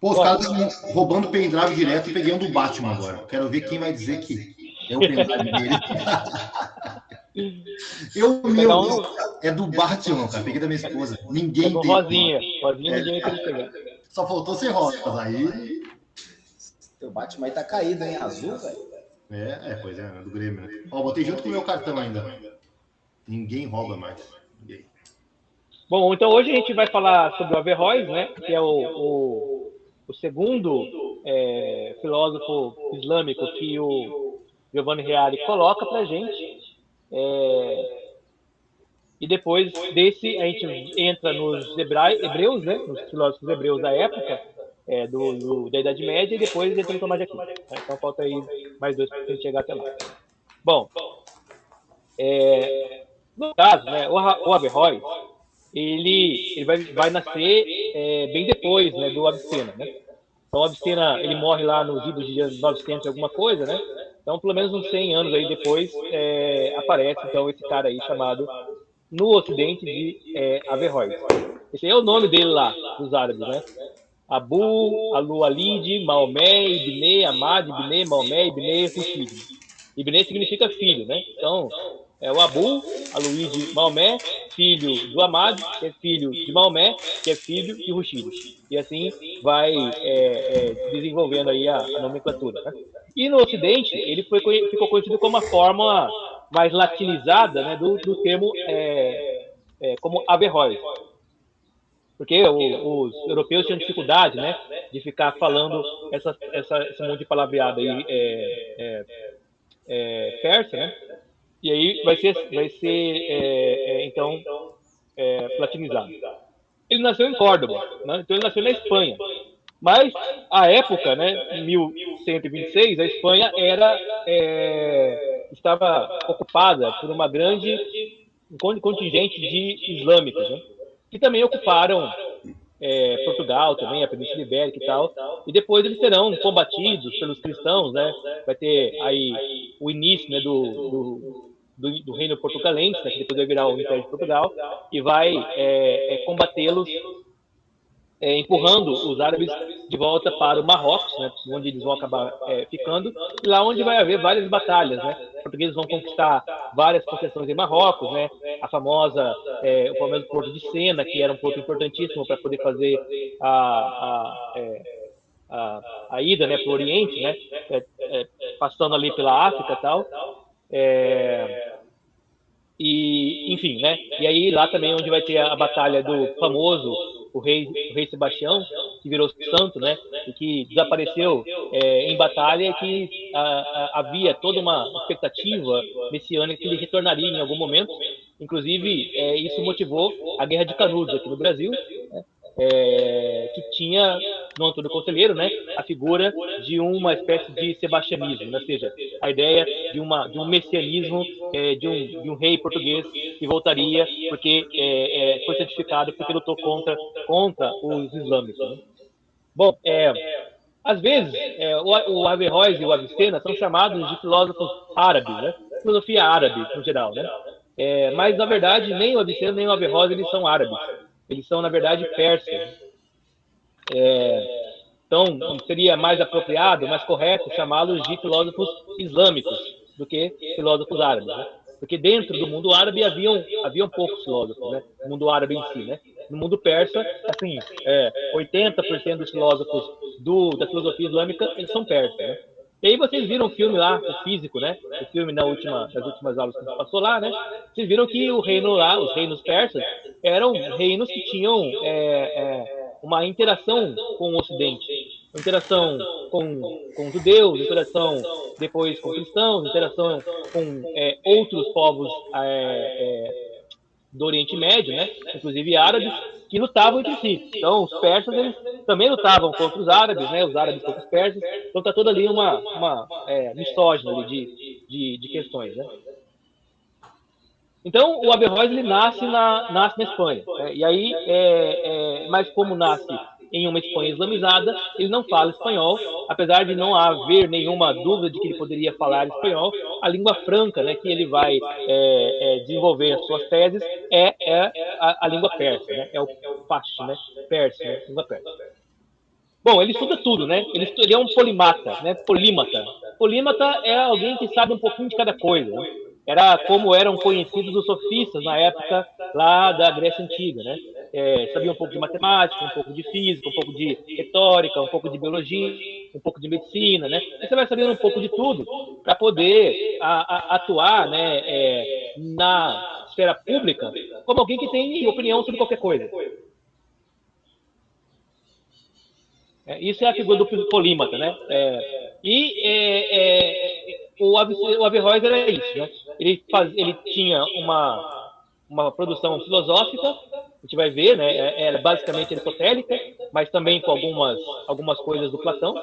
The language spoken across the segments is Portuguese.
Pô, os Bom, caras estão roubando pendrive direto e peguei um do Batman agora. Quero ver quem vai dizer que é o pendrive dele. vou Meu pegar Deus, um, é do Batman, cara. Peguei da minha esposa. Ninguém pega um tem. rosinha. Rosinha É, ninguém vai querer pegar. só faltou ser rosa. Aí. Teu Batman aí tá caído, hein? Azul, velho. Pois é, né, do Grêmio, né? Ó, botei junto com o meu cartão ainda. Ninguém rouba mais. Ninguém. Bom, então hoje a gente vai falar sobre o Averroes, né? Que é o segundo filósofo islâmico que o Giovanni Reale coloca para a gente. É, e depois desse a gente entra nos hebreus, né? Nos filósofos hebreus da época, da Idade Média, e depois entra no Tomás de Aquino. Né? Então falta aí mais dois para a gente chegar até lá. Bom, no caso, né, o Averroes, ele vai nascer bem depois, né, do Avicena, né? Então, o Avicena, ele morre lá nos idos de 900 e alguma coisa, né? Então, pelo menos uns 100 anos aí depois, aparece, então, esse cara aí chamado, no Ocidente, de Averroes. Esse aí é o nome dele lá, dos árabes, né? Abu, Alu-Alid, Maomé, Ibn, Ahmad, Ibn, Maomé, Ibn, Rushid. Ibn significa filho, né? Então, é o Abu, Aluid, Maomé, filho do Ahmad, que é filho de Maomé, que é filho de Rushid. E assim vai desenvolvendo aí a nomenclatura, né? E no Ocidente, ele ficou conhecido como a forma mais latinizada, né, do termo como Averroes. Porque os europeus tinham dificuldade, né, de ficar falando esse monte de palavreado aí persa, né? E aí vai ser então, latinizado. Ele nasceu em Córdoba, né? Então ele nasceu na Espanha. Mas a época, né, 1126, a Espanha estava ocupada por um contingente de islâmicos, né? Que também ocuparam Portugal também, a Península Ibérica e tal, e depois eles serão combatidos pelos cristãos, né? Vai ter aí o início, né, do reino portugalense, né, que depois vai virar o Império de Portugal, e vai combatê-los, empurrando os árabes de volta para o Marrocos, né, onde eles vão acabar ficando, e lá onde vai haver várias batalhas, né? Os portugueses vão conquistar várias possessões em Marrocos, né? O famoso porto de Sena, que era um porto importantíssimo para poder fazer a ida, né, para o Oriente, né? Passando ali pela África e tal. E, enfim, né? E aí lá também onde vai ter a batalha do famoso o rei Sebastião, que virou santo, né? E que desapareceu em batalha, que havia toda uma expectativa messiânica que ele retornaria em algum momento. Inclusive, isso motivou a Guerra de Canudos aqui no Brasil, né? Que tinha no Antônio Conselheiro, né, a figura de uma espécie de sebastianismo, né? Ou seja, a ideia de um messianismo, de um rei português que voltaria porque foi santificado porque lutou contra os islâmicos, né? Bom, às vezes, o Averroes e o Avicena são chamados de filósofos árabes, né? Filosofia árabe, no geral, né? Mas, na verdade, nem o Avicena nem o Averroes eles são árabes. Eles são, na verdade, persas. Então, seria mais apropriado, mais correto chamá-los de filósofos islâmicos do que filósofos árabes, né? Porque dentro do mundo árabe haviam poucos filósofos, né? No mundo árabe em si, né? No mundo persa, assim, 80% dos filósofos da filosofia islâmica, eles são persas, né? E aí vocês viram o filme lá, o Físico, né? O filme nas últimas aulas que a gente passou lá, né? Vocês viram que o reino lá, os reinos persas, eram reinos que tinham uma interação com o Ocidente, interação com judeus, interação depois com cristãos, interação com outros povos do Oriente Médio, né? Inclusive árabes, que lutavam entre si. Então, os persas eles também lutavam contra os árabes, né? Os árabes contra os persas. Então, está toda ali uma misógina ali de questões, né? Então, o Averroes ele nasce na Espanha. E aí, mas como nasce em uma Espanha islamizada, ele não fala espanhol, apesar de não haver nenhuma dúvida de que ele poderia falar espanhol. A língua franca, né, que ele vai desenvolver as suas teses é a língua persa, né? É o Pash, né? Persa, né? Língua persa. Bom, ele estuda tudo, né? Ele é um polimata, né? Polímata. Polímata é alguém que sabe um pouquinho de cada coisa, né? Era como eram conhecidos os sofistas na época lá da Grécia Antiga, né? Sabia um pouco de matemática, um pouco de física, um pouco de retórica, um pouco de biologia, um pouco de medicina, né? E você vai sabendo um pouco de tudo para poder atuar, né, na esfera pública como alguém que tem opinião sobre qualquer coisa. Isso é a figura do polímata, né? O Averroes era isso, né? Ele tinha uma produção filosófica, a gente vai ver, né? Era basicamente aristotélica, mas também com algumas coisas do Platão.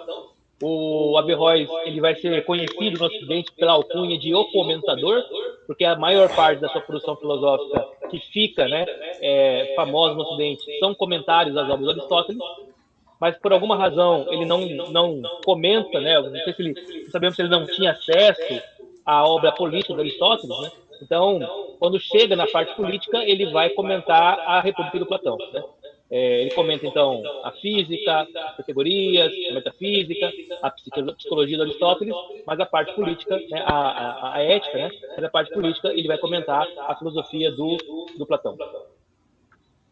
O Averroes ele vai ser conhecido no Ocidente pela alcunha de O Comentador, porque a maior parte da sua produção filosófica que fica, né, famosa no Ocidente são comentários às obras de Aristóteles, mas por alguma razão ele não comenta, né? Não sei se ele, não sabemos se ele não tinha acesso à obra política de Aristóteles, né? Então, quando chega na parte política, ele vai comentar a República do Platão, né? Ele comenta, então, a física, as categorias, a metafísica, a psicologia de Aristóteles, mas a parte política, né, a ética, né, mas a parte política, ele vai comentar a filosofia do Platão.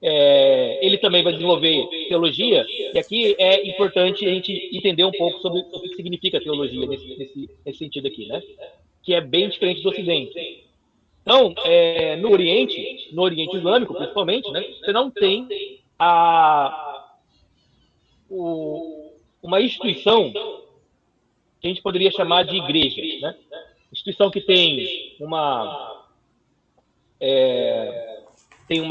Ele também vai desenvolver teologia, e aqui é importante a gente entender um pouco sobre o que significa teologia nesse sentido aqui, né? Que é bem diferente do Ocidente. Então, no Oriente Islâmico, principalmente, né, você não tem uma instituição que a gente poderia chamar de igreja, né? Instituição que tem um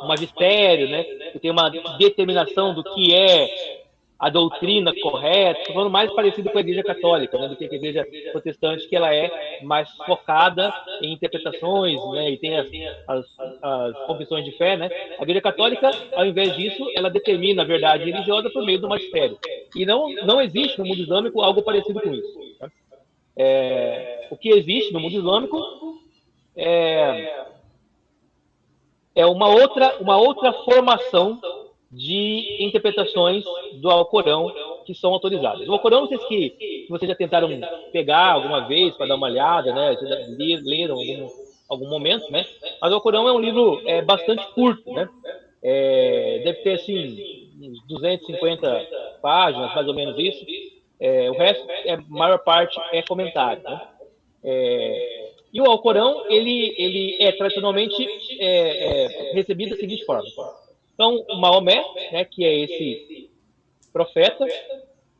magistério, né? Que tem uma determinação do que é a doutrina correta, estou falando mais parecido com a Igreja Católica, né, do que a Igreja Protestante, que ela é mais focada em interpretações, né, e tem as confissões de fé, né. A Igreja Católica, ao invés disso, ela determina a verdade religiosa por meio do magistério. E não existe no mundo islâmico algo parecido com isso. Né? O que existe no mundo islâmico é uma outra formação de interpretações do Alcorão que são autorizadas. O Alcorão, não sei se vocês já tentaram pegar alguma vez para dar uma olhada, né? Leram algum momento, né? Mas o Alcorão é um livro bastante curto, né? Deve ter, assim, uns 250 páginas, mais ou menos isso. O resto, a maior parte, é comentário, né? E o Alcorão, ele é tradicionalmente recebido da seguinte forma. Então, o Maomé, né, que é esse profeta,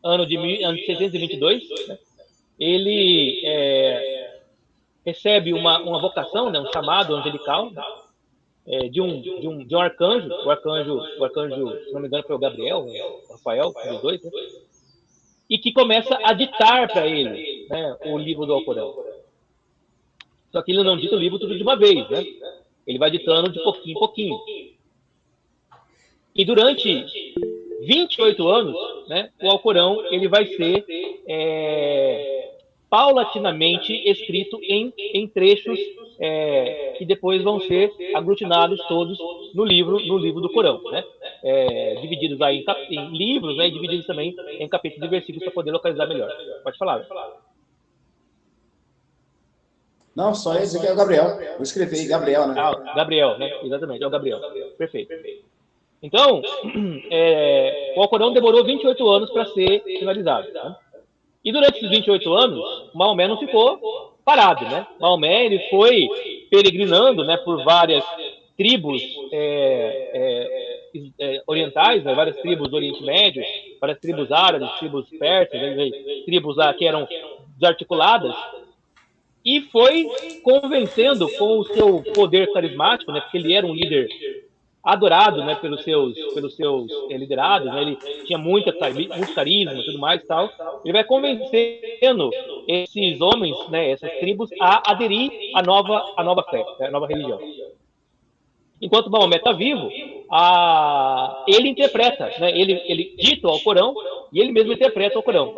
ano de 622, né, ele recebe uma vocação, né, um chamado angelical, de um arcanjo, o arcanjo, se não me engano, foi o Gabriel, o Rafael, um dos dois, né, e que começa a ditar para ele, né, o livro do Alcorão. Só que ele não dita o livro tudo de uma vez, né? Ele vai ditando de pouquinho em pouquinho. E durante 28 anos, né, o Alcorão ele vai ser paulatinamente escrito em trechos que depois vão ser aglutinados todos no livro do Corão, né? Divididos aí em livros, né, e divididos também em capítulos e versículos para poder localizar melhor. Pode falar. Não, só esse aqui é o Gabriel. Vou escrever aí, Gabriel, né? Gabriel, né? Exatamente, é o Gabriel. Perfeito. Então, o Alcorão demorou 28 anos para ser finalizado. Né? E durante esses 28 anos, Maomé não ficou parado, né? Maomé ele foi peregrinando, né, por várias tribos orientais, né, várias tribos do Oriente Médio, várias tribos árabes, tribos persas, né, tribos lá que eram desarticuladas, e foi convencendo com o seu poder carismático, né, porque ele era um líder adorado, né, pelos seus liderados, né, ele tinha muito carisma e tudo mais e tal. Ele vai convencendo esses homens, né, essas tribos, a aderir à nova fé, à nova religião. Enquanto Maomé está vivo, ele interpreta, né, ele dita o Alcorão e ele mesmo interpreta o Alcorão.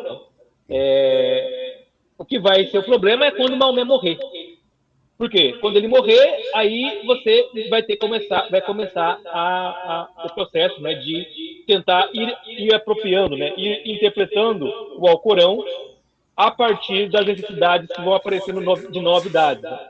O que vai ser o problema é quando Maomé morrer. Por quê? Quando ele morrer, aí você vai começar o processo, né, de tentar ir apropriando, né, ir interpretando o Alcorão a partir das necessidades que vão aparecendo de novidades. Né?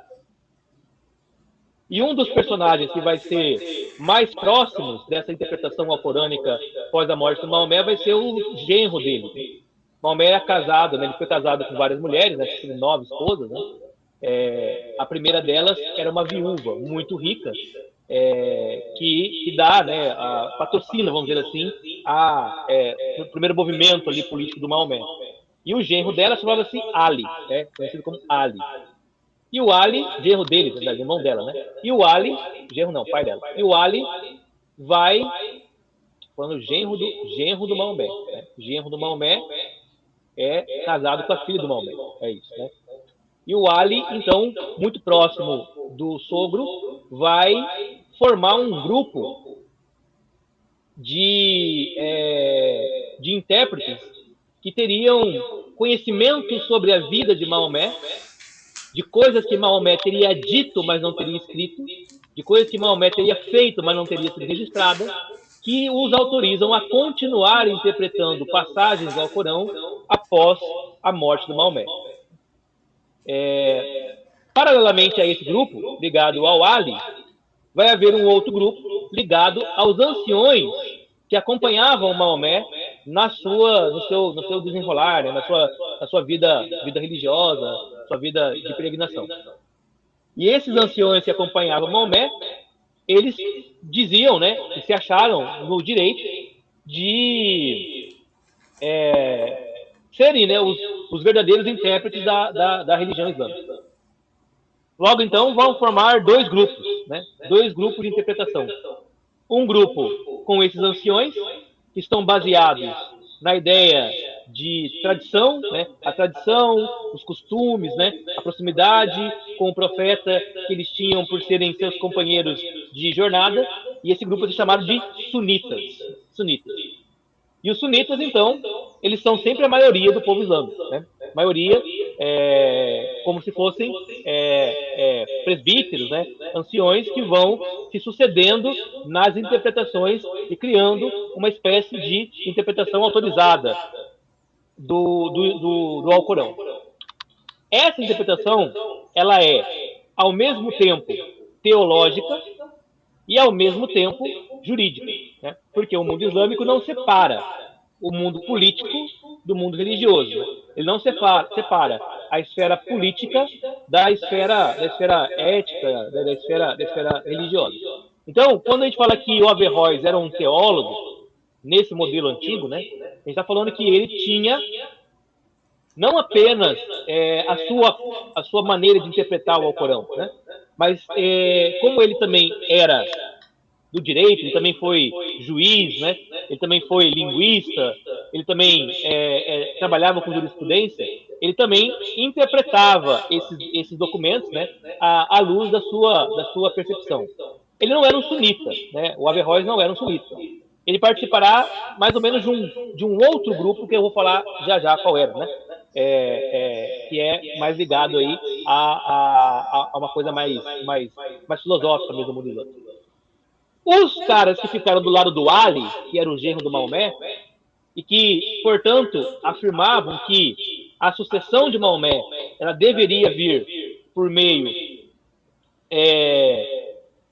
E um dos personagens que vai ser mais próximos dessa interpretação alcorânica após a morte do Maomé vai ser o genro dele. Maomé é casado, né? Ele foi casado com várias mulheres, né? Teve 9 esposas. Né? A primeira delas era uma viúva muito rica, que dá, né, a patrocina, vamos dizer assim, o primeiro movimento ali político do Maomé. E o genro dela chamava-se Ali, né? Conhecido como Ali. E o Ali, genro dele, na verdade, irmão dela, né? E o Ali, genro não, pai dela. E o Ali vai, falando genro do Maomé. Né? Genro do Maomé é casado com a filha do Maomé. É isso, né? E o Ali, então, muito próximo do sogro, vai formar um grupo de intérpretes que teriam conhecimento sobre a vida de Maomé, de coisas que Maomé teria dito, mas não teria escrito, de coisas que Maomé teria feito, mas não teria sido registrada, que os autorizam a continuar interpretando passagens do Alcorão após a morte do Maomé. Paralelamente a esse grupo, ligado ao Ali, vai haver um outro grupo ligado aos anciões que acompanhavam Maomé no seu desenrolar, né, na sua vida religiosa, sua vida de peregrinação. E esses anciões que acompanhavam Maomé, eles diziam, né, que se acharam no direito de serem, né, os verdadeiros intérpretes da religião islâmica. Logo, então, vão formar 2 grupos, né, 2 grupos de interpretação. Um grupo com esses anciões, que estão baseados na ideia de tradição, né, a tradição, os costumes, né, a proximidade com o profeta que eles tinham por serem seus companheiros de jornada, e esse grupo é chamado de sunitas. E os sunitas, então, eles são sempre a maioria do povo islâmico, né? Maioria, como se fossem presbíteros, né? Anciões que vão se sucedendo nas interpretações e criando uma espécie de interpretação autorizada do Alcorão. Essa interpretação, ela é, ao mesmo tempo, teológica e, ao mesmo tempo, jurídica. Né? Porque o mundo islâmico não separa o mundo político do mundo religioso. Né? Ele não separa a esfera política da esfera ética, da esfera religiosa. Então, quando a gente fala que o Averroes era um teólogo, nesse modelo antigo, né, a gente está falando que ele tinha não apenas a sua maneira de interpretar o Alcorão, né, mas como ele também era do direito, ele também foi juiz, né, ele também foi linguista, ele também trabalhava com jurisprudência, ele também interpretava esses documentos, né, à luz da sua percepção. Ele não era um sunita, né, o Averroes não era um sunita. Ele participará mais ou menos de um outro grupo que eu vou falar já qual era, né? Que é mais ligado aí a uma coisa mais filosófica mesmo do mundo islâmico. Os caras que ficaram do lado do Ali, que era o genro do Maomé, e que, portanto, afirmavam que a sucessão de Maomé ela deveria vir por meio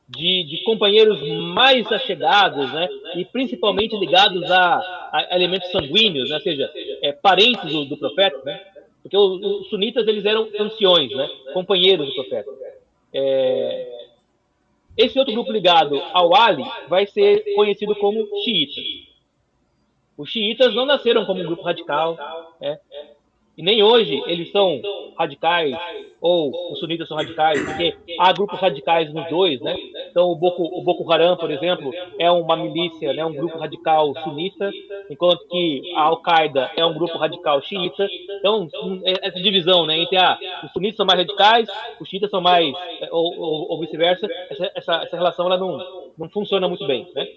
de companheiros mais achegados, né, e principalmente ligados a elementos sanguíneos, né, ou seja, parentes do profeta, né, porque os sunitas eles eram anciões, né, companheiros do profeta. Esse outro grupo ligado ao Ali vai ser conhecido como xiitas. Os xiitas não nasceram como um grupo radical, né, e nem hoje eles são radicais, ou os sunitas são radicais, porque há grupos radicais nos dois, né? Então o Boko Haram, por exemplo, é uma milícia, né, um grupo radical sunita, enquanto que a Al-Qaeda é um grupo radical xiita. Então, essa divisão, né, entre os sunitas são mais radicais, os xiitas são mais, ou vice-versa, essa relação ela não funciona muito bem, né?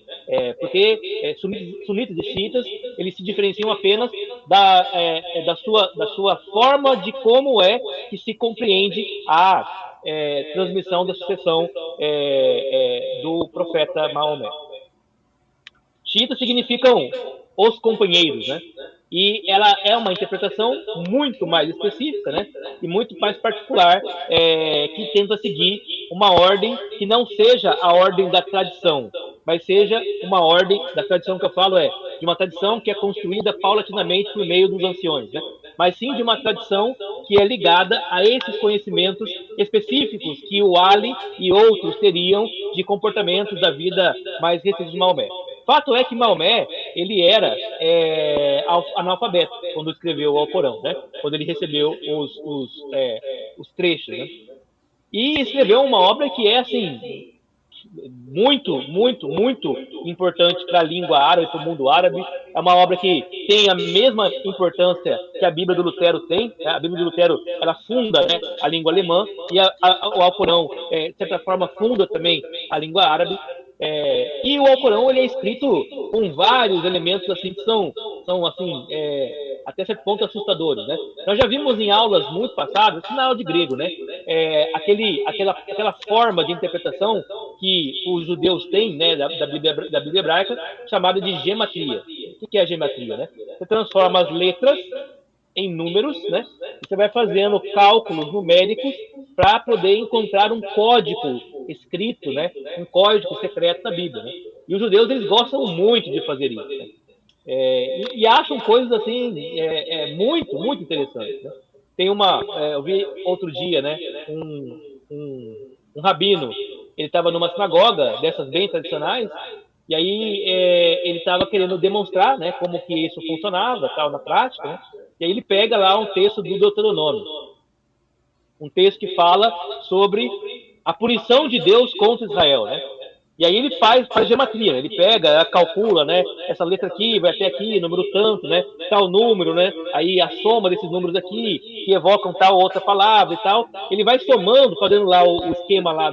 Porque sunitas e xiitas, eles se diferenciam apenas da sua forma de como que se compreende a transmissão da sucessão do profeta Maomé. Xiitas significam os companheiros, né? E ela é uma interpretação muito mais específica, né? E muito mais particular, que tenta seguir uma ordem que não seja a ordem da tradição, mas seja uma ordem da tradição que eu falo de uma tradição que é construída paulatinamente por meio dos anciões, né? Mas sim de uma tradição que é ligada a esses conhecimentos específicos que o Ali e outros teriam de comportamentos da vida mais recente de Maomé. Fato é que Maomé, ele era analfabeto quando escreveu o Alcorão, né? Quando ele recebeu os trechos, né? E escreveu uma obra que é, assim, muito, muito, muito importante para a língua árabe, para o mundo árabe. É uma obra que tem a mesma importância que a Bíblia do Lutero tem. Né? A Bíblia do Lutero, ela funda, né, a língua alemã, e o Alcorão, de certa forma, funda também a língua árabe. E o Alcorão, ele é escrito com vários elementos assim que são assim, até certo ponto assustadores, né? Nós já vimos em aulas muito passadas, na aula de grego, né? Aquela forma de interpretação que os judeus têm, né, da Bíblia hebraica, chamada de gematria. O que é a gematria, né? Você transforma as letras em números, né? E você vai fazendo cálculos numéricos para poder encontrar um código escrito, né? Um código secreto da Bíblia, né? E os judeus, eles gostam muito de fazer isso, né? E acham coisas assim muito, muito interessantes, né? Tem eu vi outro dia, né? Um rabino, ele estava numa sinagoga dessas bem tradicionais. E aí ele estava querendo demonstrar, né, como que isso funcionava, tal, na prática, né? E aí ele pega lá um texto do Deuteronômio, um texto que fala sobre a punição de Deus contra Israel, né? E aí ele faz gematria, ele pega, calcula, né? Essa letra aqui vai até aqui, número tanto, né? Tal número, né? Aí a soma desses números aqui, que evocam tal outra palavra e tal. Ele vai somando, fazendo lá o esquema lá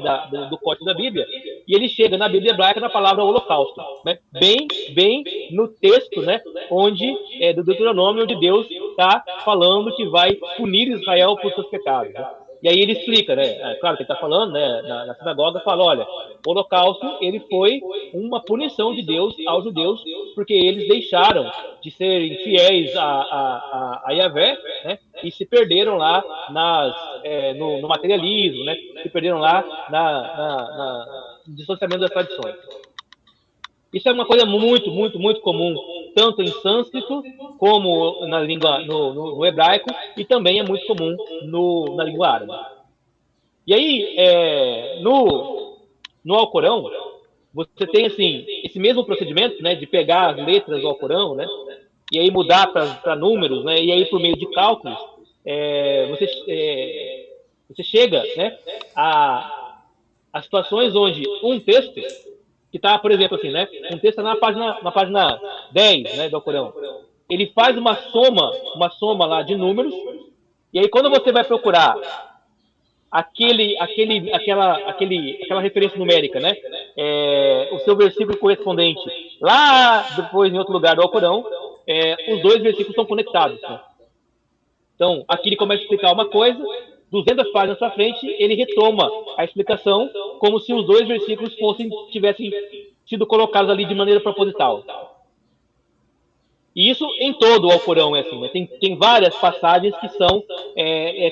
do código da Bíblia, e ele chega na Bíblia hebraica na palavra holocausto, né? Bem no texto, né? Onde, do Deuteronômio, onde Deus está falando que vai punir Israel por seus pecados, né? E aí ele explica, né? Claro que ele está falando, né? Na sinagoga, fala, olha, o holocausto, ele foi uma punição de Deus aos judeus, porque eles deixaram de serem fiéis a Yahvé, né? E se perderam lá no materialismo, né? Se perderam lá no dissociamento das tradições. Isso é uma coisa muito, muito, muito comum, tanto em sânscrito como na língua no hebraico, e também é muito comum na língua árabe. E aí, no Alcorão, você tem assim esse mesmo procedimento, né, de pegar as letras do Alcorão, né, e aí mudar para números, né, e aí por meio de cálculos, você chega, né, a situações onde um texto que está, por exemplo, assim, né? Um texto na página 10, né, do Alcorão. Ele faz uma soma lá de números, e aí quando você vai procurar aquela referência numérica, né? O seu versículo correspondente lá depois em outro lugar do Alcorão, os dois versículos são conectados, né? Então, aqui ele começa a explicar uma coisa, 200 páginas para frente, ele retoma a explicação como se os dois versículos tivessem sido colocados ali de maneira proposital. E isso em todo o Alcorão é assim, né? Tem várias passagens que são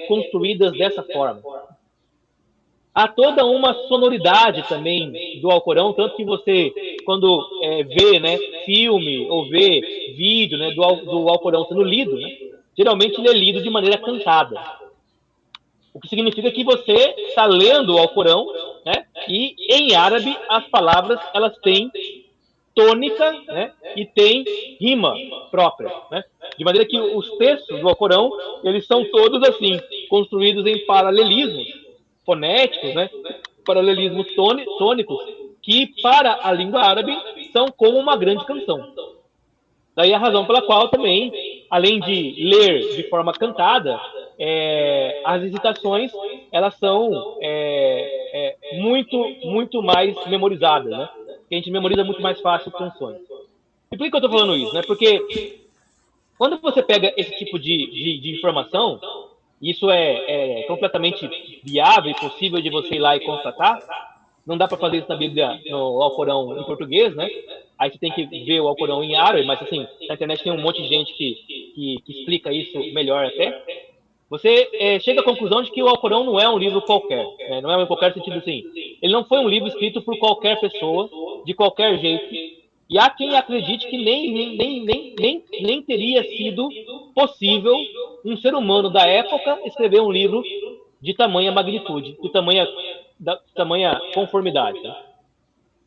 construídas dessa forma. Há toda uma sonoridade também do Alcorão, tanto que você, quando vê, né, filme ou vê vídeo, né, do Alcorão sendo lido, né, geralmente ele é lido de maneira cantada. O que significa que você está lendo o Alcorão, né? E em árabe as palavras elas têm tônica, né? E têm rima própria, né? De maneira que os textos do Alcorão eles são todos assim construídos em paralelismos fonéticos, né? Paralelismos tônicos que para a língua árabe são como uma grande canção. Daí a razão pela qual também, além de ler de forma cantada, as recitações elas são muito, muito mais memorizadas, né? Porque a gente memoriza muito mais fácil canções. E por que eu estou falando isso? Né? Porque quando você pega esse tipo de informação, isso é completamente viável e possível de você ir lá e constatar, Não dá para fazer isso na Bíblia, no Alcorão em português, né? Aí você tem que ver o Alcorão em árabe, mas assim, na internet tem um monte de gente que explica isso melhor até. Você chega à conclusão de que o Alcorão não é um livro qualquer, né? Não é um qualquer sentido assim. Ele não foi um livro escrito por qualquer pessoa, de qualquer jeito. E há quem acredite que nem teria sido possível um ser humano da época escrever um livro de tamanha magnitude, de tamanha conformidade. Né?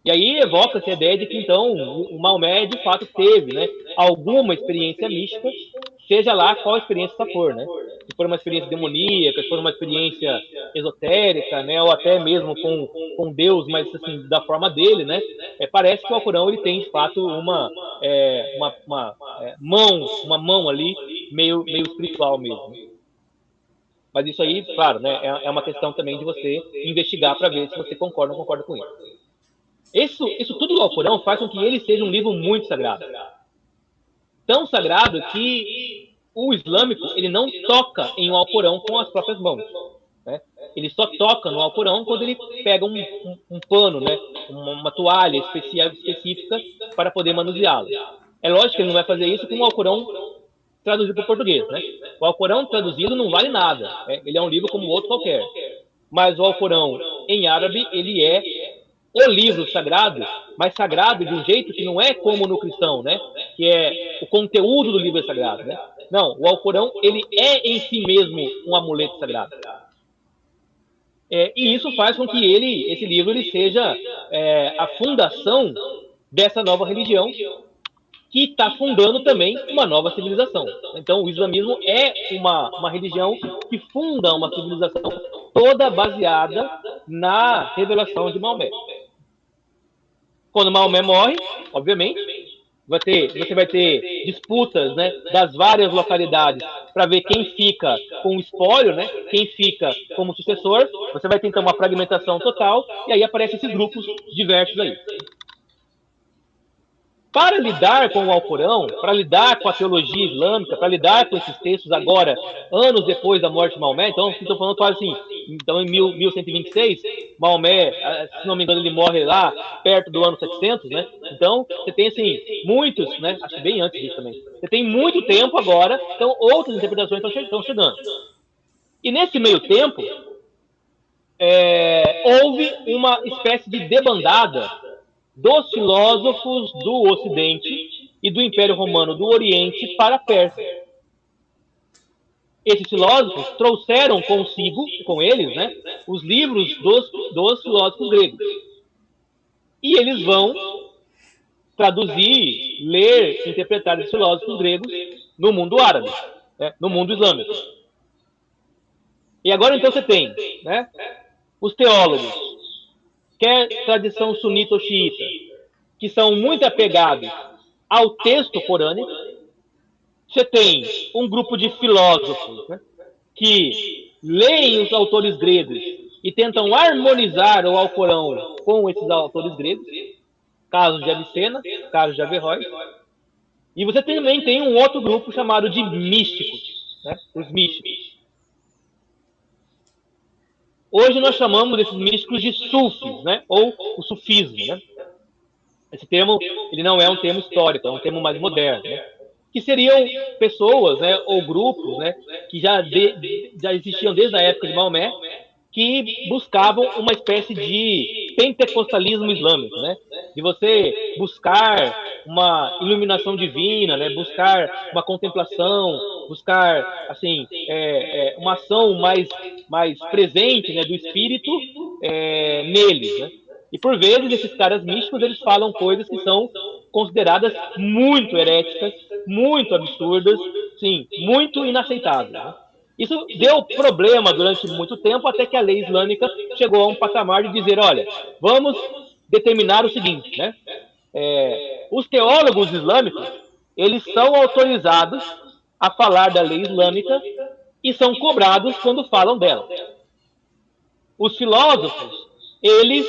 E aí evoca-se a ideia de que, então, o Maomé, de fato, teve, né, alguma experiência mística, seja lá qual experiência essa for, né? Se for uma experiência demoníaca, se for uma experiência esotérica, né, ou até mesmo com Deus, mas assim, da forma dele, né? Parece que o Alcorão ele tem, de fato, uma mão ali, meio espiritual mesmo. Mas isso aí, claro, né, é uma questão também de você investigar para ver se você concorda ou não concorda com isso. Isso tudo do Alcorão faz com que ele seja um livro muito sagrado. Tão sagrado que o islâmico ele não toca em um Alcorão com as próprias mãos. Né? Ele só toca no Alcorão quando ele pega um pano, né? uma toalha específica para poder manuseá-lo. É lógico que ele não vai fazer isso com o Alcorão traduzido para o português. Né? O Alcorão traduzido não vale nada. Ele é um livro como outro qualquer. Mas o Alcorão em árabe, ele é o livro sagrado, mas sagrado de um jeito que não é como no cristão, né? Que é o conteúdo do livro é sagrado, né? Não, o Alcorão, ele é em si mesmo um amuleto sagrado. E isso faz com que esse livro, ele seja a fundação dessa nova religião que está fundando também uma nova civilização. Então, o islamismo é uma religião que funda uma civilização toda baseada na revelação de Maomé. Quando Maomé morre, obviamente, você vai ter disputas, né, das várias localidades para ver quem fica com o espólio, né, quem fica como sucessor. Você vai ter então uma fragmentação total e aí aparecem esses grupos diversos aí. Para lidar com o Alcorão, para lidar com a teologia islâmica, para lidar com esses textos agora, anos depois da morte de Maomé, então, estou falando quase assim, então em 1126, Maomé, se não me engano, ele morre lá perto do ano 700, né? Então, você tem, assim, muitos, né? Acho que bem antes disso também. Você tem muito tempo agora, então outras interpretações estão chegando. E nesse meio tempo, houve uma espécie de debandada dos filósofos do Ocidente e do Império Romano do Oriente para a Pérsia. Esses filósofos trouxeram consigo, com eles, né, os livros dos filósofos gregos. E eles vão traduzir, ler, interpretar os filósofos gregos no mundo árabe, né, no mundo islâmico. E agora, então, você tem, né, os teólogos, quer tradição sunita ou xiita, que são muito apegados ao texto corânico. Você tem um grupo de filósofos, né, que leem os autores gregos e tentam harmonizar o Alcorão com esses autores gregos, casos de Avicena, casos de Averroes. E você também tem um outro grupo chamado de místicos, né, os místicos. Hoje nós chamamos esses místicos de sufis, né? Ou o sufismo, né? Esse termo, ele não é um termo histórico, é um termo mais moderno, né? Que seriam pessoas, né, ou grupos, né, que já existiam desde a época de Maomé, que buscavam uma espécie de pentecostalismo islâmico, né? De você buscar uma iluminação divina, né? Buscar uma contemplação, buscar, assim, uma ação mais presente, né, do espírito neles, né? E por vezes esses caras místicos, eles falam coisas que são consideradas muito heréticas, muito absurdas, sim, muito inaceitáveis, né? Isso deu problema durante muito tempo, até que a lei islâmica chegou a um patamar de dizer, olha, vamos determinar o seguinte, né? Os teólogos islâmicos, eles são autorizados a falar da lei islâmica e são cobrados quando falam dela. Os filósofos, eles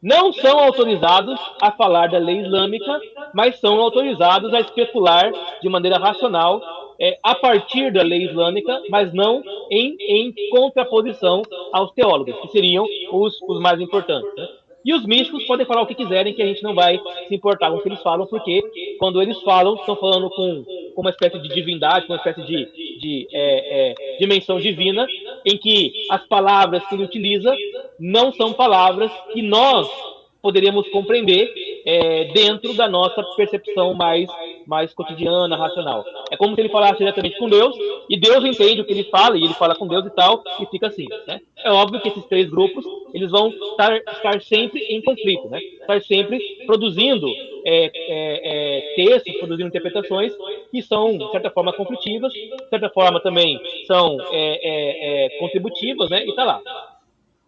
não são autorizados a falar da lei islâmica, mas são autorizados a especular de maneira racional a partir da lei islâmica, mas não em contraposição aos teólogos, que seriam os mais importantes. Né? E os místicos podem falar o que quiserem, que a gente não vai se importar com o que eles falam, porque quando eles falam, estão falando com uma espécie de divindade, com uma espécie de dimensão divina, em que as palavras que ele utiliza não são palavras que nós poderíamos compreender dentro da nossa percepção mais cotidiana, racional. É como se ele falasse diretamente com Deus, e Deus entende o que ele fala, e ele fala com Deus e tal, e fica assim. Né? É óbvio que esses três grupos, eles vão estar sempre em conflito, né? Estar sempre produzindo textos, produzindo interpretações que são, de certa forma, conflitivas, de certa forma também são contributivas, né? E tá lá.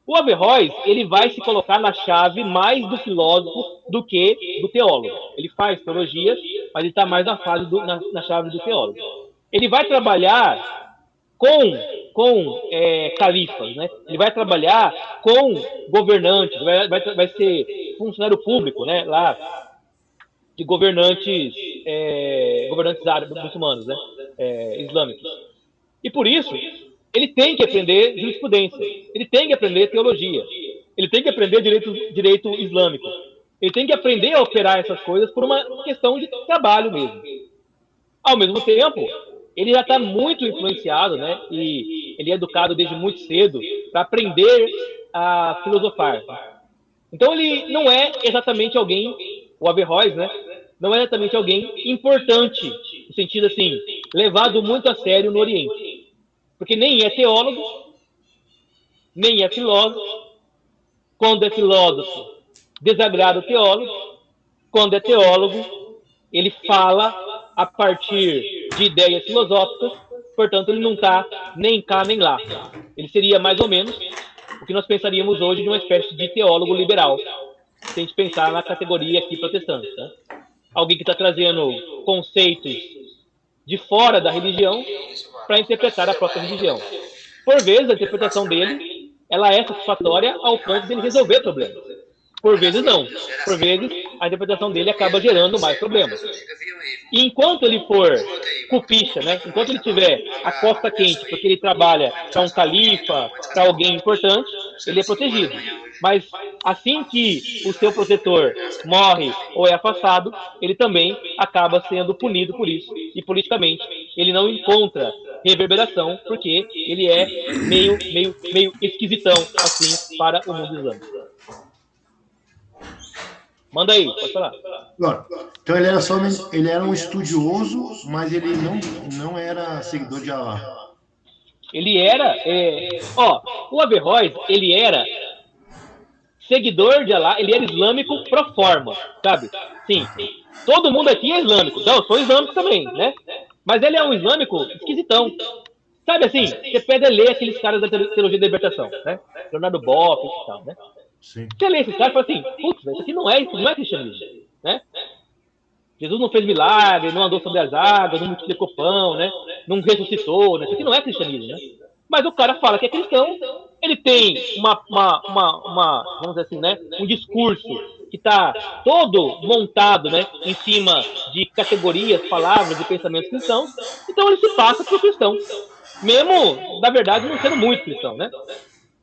O Averroes, ele vai se colocar na chave mais do filósofo do que do teólogo. Ele faz teologia, mas ele está mais na chave do teólogo. Ele vai trabalhar com califas, né? Ele vai trabalhar com governantes, vai ser funcionário público, né? Lá de governantes árabes, muçulmanos, né? Islâmicos. E por isso ele tem que aprender jurisprudência, ele tem que aprender teologia, ele tem que aprender direito islâmico, ele tem que aprender a operar essas coisas por uma questão de trabalho mesmo. Ao mesmo tempo, ele já está muito influenciado, né? E ele é educado desde muito cedo para aprender a filosofar. Então ele não é exatamente alguém, o Averroes, né? Não é exatamente alguém importante, no sentido assim, levado muito a sério no Oriente. Porque nem é teólogo, nem é filósofo. Quando é filósofo, desagrada o teólogo. Quando é teólogo, ele fala a partir de ideias filosóficas. Portanto, ele não está nem cá nem lá. Ele seria mais ou menos o que nós pensaríamos hoje de uma espécie de teólogo liberal. Se a gente pensar na categoria aqui protestante. Né? Alguém que está trazendo conceitos de fora da religião para interpretar a própria religião. Por vezes, a interpretação dele ela é satisfatória ao ponto de ele resolver problemas. Por vezes, não. Por vezes, a interpretação dele acaba gerando mais problemas. E enquanto ele for cupicha, né? Enquanto ele tiver a costa quente, porque ele trabalha para um califa, para alguém importante, ele é protegido. Mas assim que o seu protetor morre ou é afastado, ele também acaba sendo punido por isso. E politicamente ele não encontra reverberação, porque ele é meio esquisitão assim para o mundo islâmico. Manda aí, pode falar. Então ele era um estudioso, mas ele não era seguidor de Alá. Ele era, o Averroes, ele era seguidor de Alá, ele era islâmico pro forma, sabe? Sim, todo mundo aqui é islâmico. Não, eu sou islâmico também, né? Mas ele é um islâmico esquisitão. Sabe assim, você pede a ler aqueles caras da teologia da libertação, né? Leonardo Boff e tal, né? Sim. Você lê esses caras e fala assim, putz, isso aqui não é cristianismo, né? Jesus não fez milagre, não andou sobre as águas, não multiplicou pão, né? Não ressuscitou, né? Isso aqui não é cristianismo, né? Mas o cara fala que é cristão, ele tem vamos dizer assim, né? Um discurso que está todo montado, né? Em cima de categorias, palavras e pensamentos cristãos, então ele se passa por cristão. Mesmo, na verdade, não sendo muito cristão, né?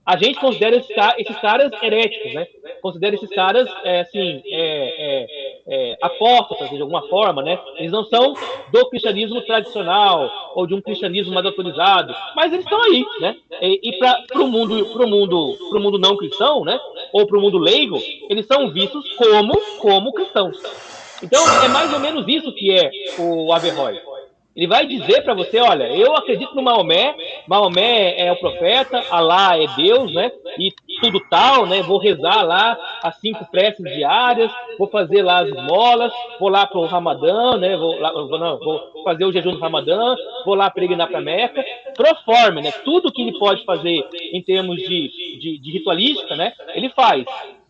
A gente considera esses caras heréticos, né? Considera esses caras, apóstatas, de alguma forma, né? Eles não são do cristianismo tradicional ou de um cristianismo mais autorizado, mas eles estão aí, né? E para o mundo não cristão, né? Ou para o mundo leigo, eles são vistos como cristãos. Então, é mais ou menos isso que é o Averroes. Ele vai dizer para você, olha, eu acredito no Maomé, Maomé é o profeta, Alá é Deus, né? E tudo tal, né? Vou rezar lá as 5 preces diárias, vou fazer lá as esmolas, vou lá para o Ramadã, né? Vou fazer o jejum do Ramadã, vou lá peregrinar para Meca, proforme, né? Tudo que ele pode fazer em termos de ritualística, né? Ele faz.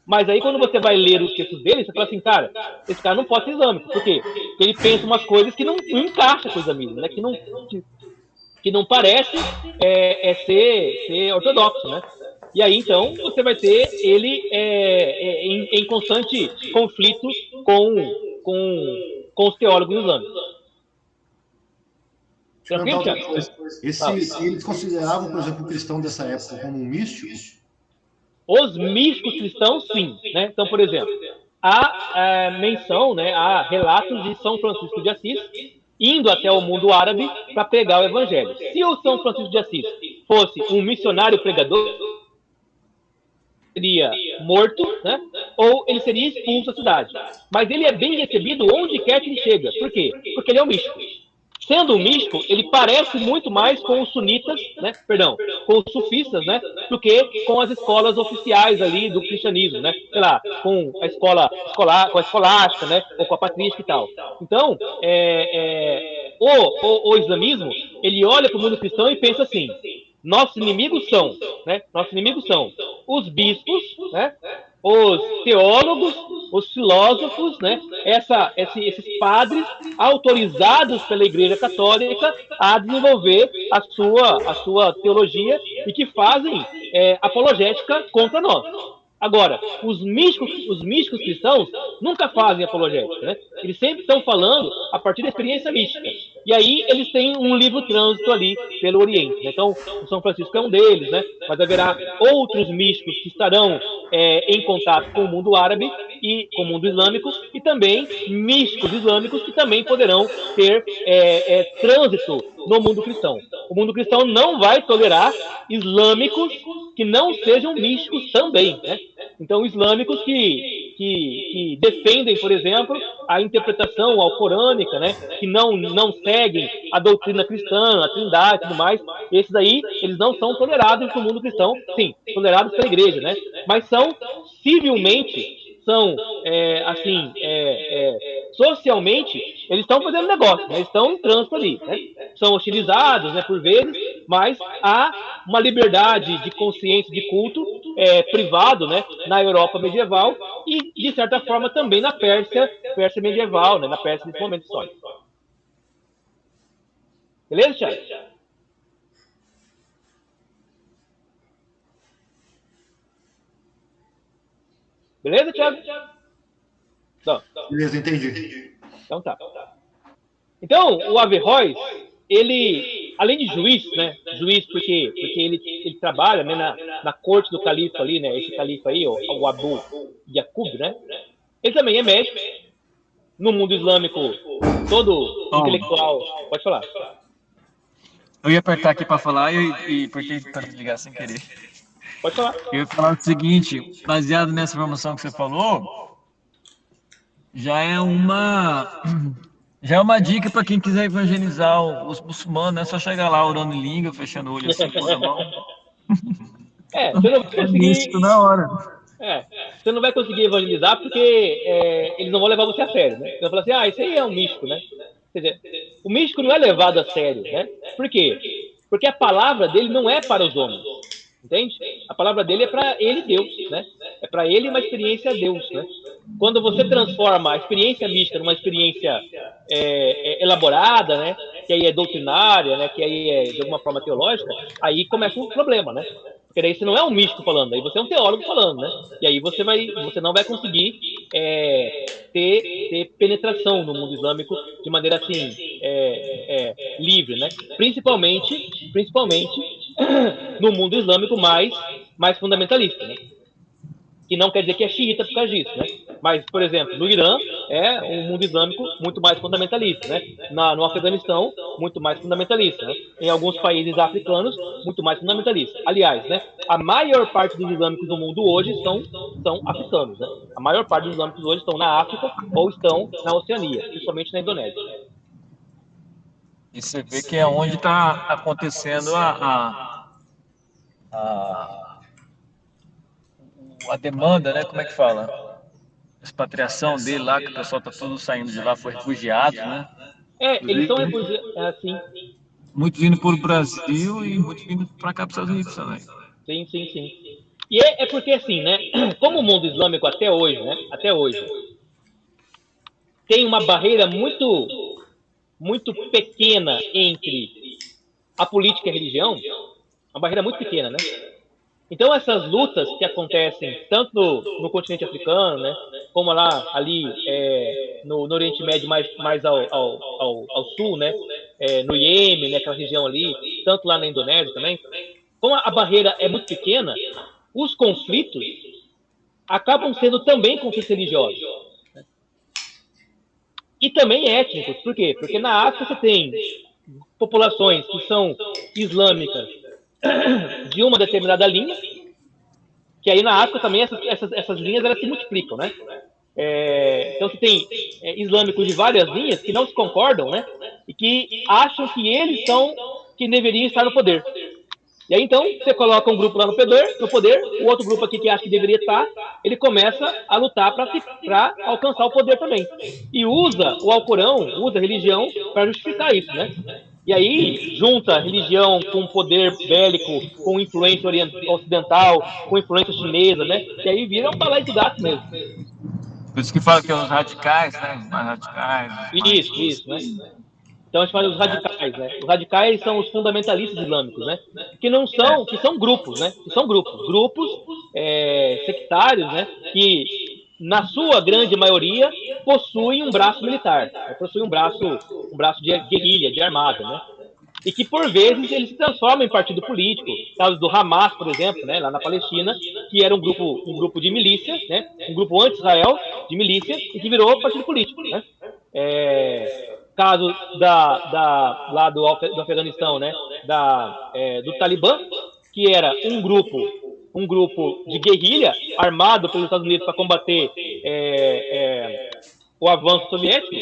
Mas aí quando você vai ler os textos dele, você fala assim, cara, esse cara não pode ser islâmico. Por quê? Porque ele pensa umas coisas que não encaixa com o islamismo, né? Que não parece ser ortodoxo, né? E aí, então, você vai ter ele em constante conflito com os teólogos islâmicos. Tranquilo, Perguntar Thiago? outra coisa. Eles consideravam, por exemplo, o cristão dessa época como um místico? Os místicos cristãos, sim. Né? Então, por exemplo, há menção, né, há relatos de São Francisco de Assis indo até o mundo árabe para pregar o evangelho. Se o São Francisco de Assis fosse um missionário pregador, seria morto, né? Ou ele seria expulso da cidade. Mas ele é bem recebido onde quer que ele chega. Por quê? Porque ele é um místico. Sendo um místico, ele parece muito mais com os sunitas, né? Perdão, com os sufistas, né? Do que com as escolas oficiais ali do cristianismo, né? Sei lá, com a com a escolástica, né? Ou com a patrística e tal. Então, o islamismo, ele olha para o mundo cristão e pensa assim: nossos inimigos são, né? Nossos inimigos são os bispos, né? Os teólogos, os filósofos, né? Esses padres autorizados pela Igreja Católica a desenvolver a sua teologia e que fazem apologética contra nós. Agora, os místicos cristãos nunca fazem apologética, né? Eles sempre estão falando a partir da experiência mística. E aí eles têm um livre trânsito ali pelo Oriente, né? Então, o São Francisco é um deles, né? Mas haverá outros místicos que estarão em contato com o mundo árabe e com o mundo islâmico, e também místicos islâmicos que também poderão ter trânsito no mundo cristão. O mundo cristão não vai tolerar islâmicos que não sejam místicos também, né? Então, islâmicos que defendem, por exemplo, a interpretação alcorânica, né? Que não seguem a doutrina cristã, a trindade e tudo mais, esses aí, eles não são tolerados no mundo cristão, sim, tolerados pela igreja, né? Mas são civilmente, são, socialmente, eles estão fazendo negócio, né? Estão em trânsito ali, né? São hostilizados, né, por vezes, mas há uma liberdade de consciência, de culto privado, né, na Europa medieval e, de certa forma, também na Pérsia medieval, né, na Pérsia nesse momento histórico. Beleza, Thiago? Beleza, Thiago? Não. Beleza, entendi. Então tá. Então, o Averroes, ele, além de juiz, né? Juiz porque ele trabalha, né, na corte do califa ali, né? Esse califa aí, o Abu Yaqub, né? Ele também é médico. No mundo islâmico, todo intelectual... Pode falar. Eu ia apertar aqui para falar e apertei para desligar sem querer. Pode falar. Eu ia falar o seguinte, baseado nessa informação que você falou, já é uma dica para quem quiser evangelizar os muçulmanos, não é só chegar lá orando em língua, fechando o olho assim, pôr a mão. Você não vai conseguir... na hora. Você não vai conseguir evangelizar porque eles não vão levar você a sério, né? Eles vão falar assim, isso aí é um místico, né? Quer dizer, o místico não é levado a sério, né? Por quê? Porque a palavra dele não é para os homens, entende? A palavra dele é para ele, Deus, né? É para ele uma experiência a Deus, né? Quando você transforma a experiência mística numa experiência elaborada, né? Que aí é doutrinária, né? Que aí é de alguma forma teológica, aí começa um problema, né? Porque daí você não é um místico falando, aí você é um teólogo falando, né? E aí você não vai conseguir ter penetração no mundo islâmico de maneira assim livre, né? Principalmente no mundo islâmico mais fundamentalista, né? Que não quer dizer que é xiita por causa disso, né? Mas, por exemplo, no Irã é um mundo islâmico muito mais fundamentalista, né? No Afeganistão, muito mais fundamentalista, né? Em alguns países africanos, muito mais fundamentalista. Aliás, né? A maior parte dos islâmicos do mundo hoje são africanos, né? A maior parte dos islâmicos hoje estão na África ou estão na Oceania, principalmente na Indonésia. E você vê que é onde está acontecendo a demanda, né? Como é que fala? A expatriação dele lá, que o pessoal está todo saindo de lá, foi refugiados, né? Eles são refugiados, assim. Muitos vindo para o Brasil e muitos vindo para cá, para os Estados Unidos também. Sim. E é porque, assim, né? Como o mundo islâmico até hoje, né? Até hoje, tem uma barreira muito pequena entre a política e a religião, uma barreira muito pequena, né? Então, essas lutas que acontecem tanto no continente africano, né, como ali no Oriente Médio mais ao sul, né, no Iêmen, né, aquela região ali, tanto lá na Indonésia também. Como a barreira é muito pequena, os conflitos acabam sendo também conflitos religiosos. E também étnicos. Por quê? Porque na África você tem populações que são islâmicas de uma determinada linha, que aí na África também essas linhas elas se multiplicam, né? Então você tem islâmicos de várias linhas que não se concordam, né? E que acham que eles são que deveriam estar no poder. E aí então você coloca um grupo lá no poder, o outro grupo aqui que acha que deveria estar, ele começa a lutar para alcançar o poder também. E usa o Alcorão, usa a religião para justificar isso, né? E aí junta religião com poder bélico, com influência ocidental, com influência chinesa, né? E aí vira um balaio de gato mesmo. Por isso que fala que é os radicais, né? Os mais radicais. Isso, né? Então a gente fala dos radicais, né? Os radicais são os fundamentalistas islâmicos, né? Que são grupos, né? Que são grupos sectários, né? Que na sua grande maioria possuem um braço militar, possuem um braço de guerrilha, de armada, né? E que por vezes eles se transformam em partido político, caso do Hamas, por exemplo, né? Lá na Palestina, que era um grupo de milícia, né? Um grupo anti-Israel de milícia e que virou partido político, né? Caso lá do Afeganistão, né, do Talibã, que era um grupo de guerrilha armado pelos Estados Unidos para combater o avanço soviético,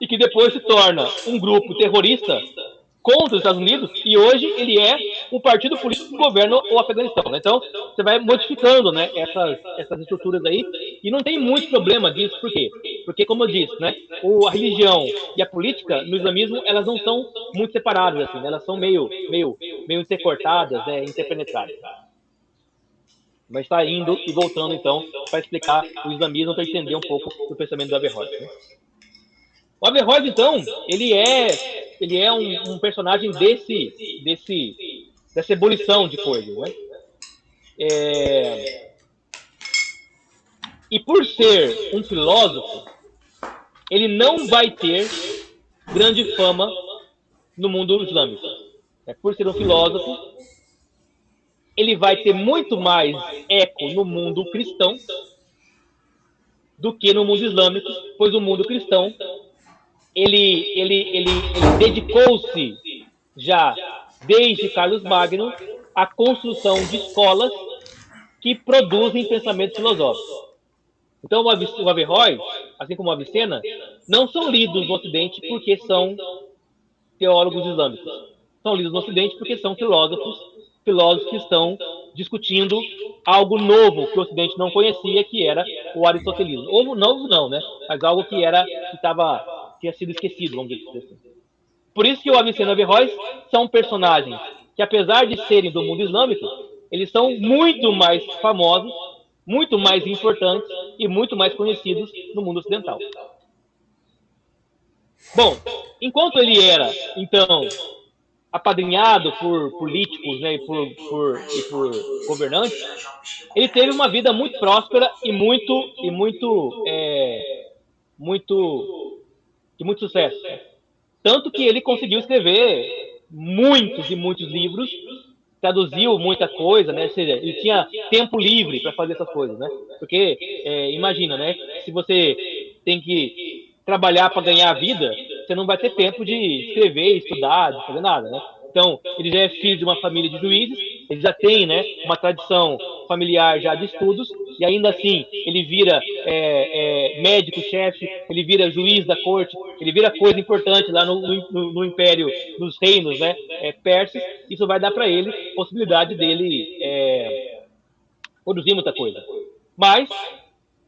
e que depois se torna um grupo terrorista contra os Estados Unidos, e hoje ele é o partido político que governa o Afeganistão, né? Então você vai modificando, né, essas estruturas aí, e não tem muito problema disso. Por quê? Porque, como eu disse, né, a religião e a política no islamismo, elas não são muito separadas, assim, né? Elas são meio intercortadas, né, interpenetradas. Mas está indo e voltando então para explicar o islamismo, para entender um pouco do pensamento do Averroes, né? O Averroes, então, ele é um personagem dessa ebulição de coisas, né? E por ser um filósofo, ele não vai ter grande fama no mundo islâmico. Por ser um filósofo, ele vai ter muito mais eco no mundo cristão do que no mundo islâmico, pois o mundo cristão ele dedicou-se já desde Carlos Magno à construção de escolas que produzem pensamentos filosóficos. Então o Averroes, assim como o Avicena, não são lidos no Ocidente porque são teólogos islâmicos. São lidos no Ocidente porque são filósofos que estão discutindo algo novo que o Ocidente não conhecia, que era o aristotelismo. Ou novo não, né? Mas algo que tinha sido esquecido, vamos dizer assim. Por isso que o Avicena e o Averroes são personagens que, apesar de serem do mundo islâmico, eles são muito mais famosos, muito mais importantes e muito mais conhecidos no mundo ocidental. Bom, enquanto ele era, então, apadrinhado por políticos, né, e por governantes, ele teve uma vida muito próspera e de muito sucesso. Tanto que ele conseguiu escrever muitos e muitos livros, traduziu muita coisa, né? Ou seja, ele tinha tempo livre para fazer essas coisas, né? Porque, imagina, né? Se você tem que trabalhar para ganhar a vida, você não vai ter tempo de escrever, estudar, de fazer nada, né? Então, ele já é filho de uma família de juízes, ele já tem, né, uma tradição familiar já de estudos, e ainda assim ele vira médico-chefe, ele vira juiz da corte, ele vira coisa importante lá no império, nos reinos, né, persas. Isso vai dar para ele possibilidade dele produzir muita coisa. Mas,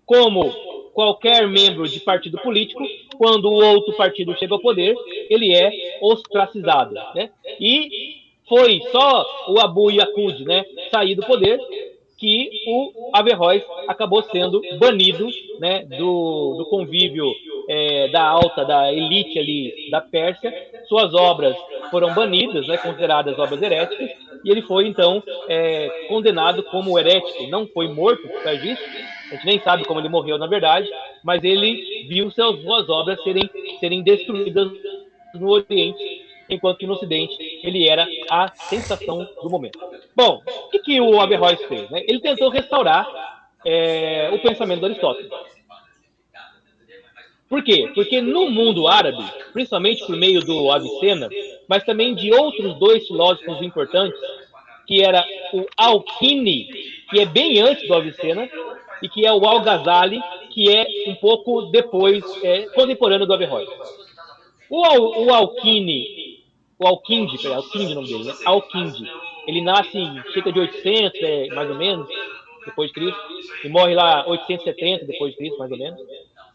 como qualquer membro de partido político, quando o outro partido chega ao poder, ele é ostracizado, né? E foi só o Abu Yaqub, né, sair do poder, que o Averroes acabou sendo banido, né, do convívio da elite ali da Pérsia. Suas obras foram banidas, né, consideradas obras heréticas, e ele foi então condenado como herético. Não foi morto por causa disso, a gente nem sabe como ele morreu na verdade, mas ele viu suas obras serem destruídas no Oriente, enquanto que no Ocidente ele era a sensação do momento. Bom, o que o Averroes fez? Né? Ele tentou restaurar o pensamento de Aristóteles. Por quê? Porque no mundo árabe, principalmente por meio do Avicena, mas também de outros dois filósofos importantes, que era o Al-Kindi, que é bem antes do Avicena, e que é o Al-Ghazali, que é um pouco depois, contemporâneo do Averroes. O Al-Kindi, Al-Kindi, o nome dele, né? Al-Kindi, ele nasce em cerca de 800, mais ou menos, depois de Cristo, e morre lá 870 depois de Cristo, mais ou menos.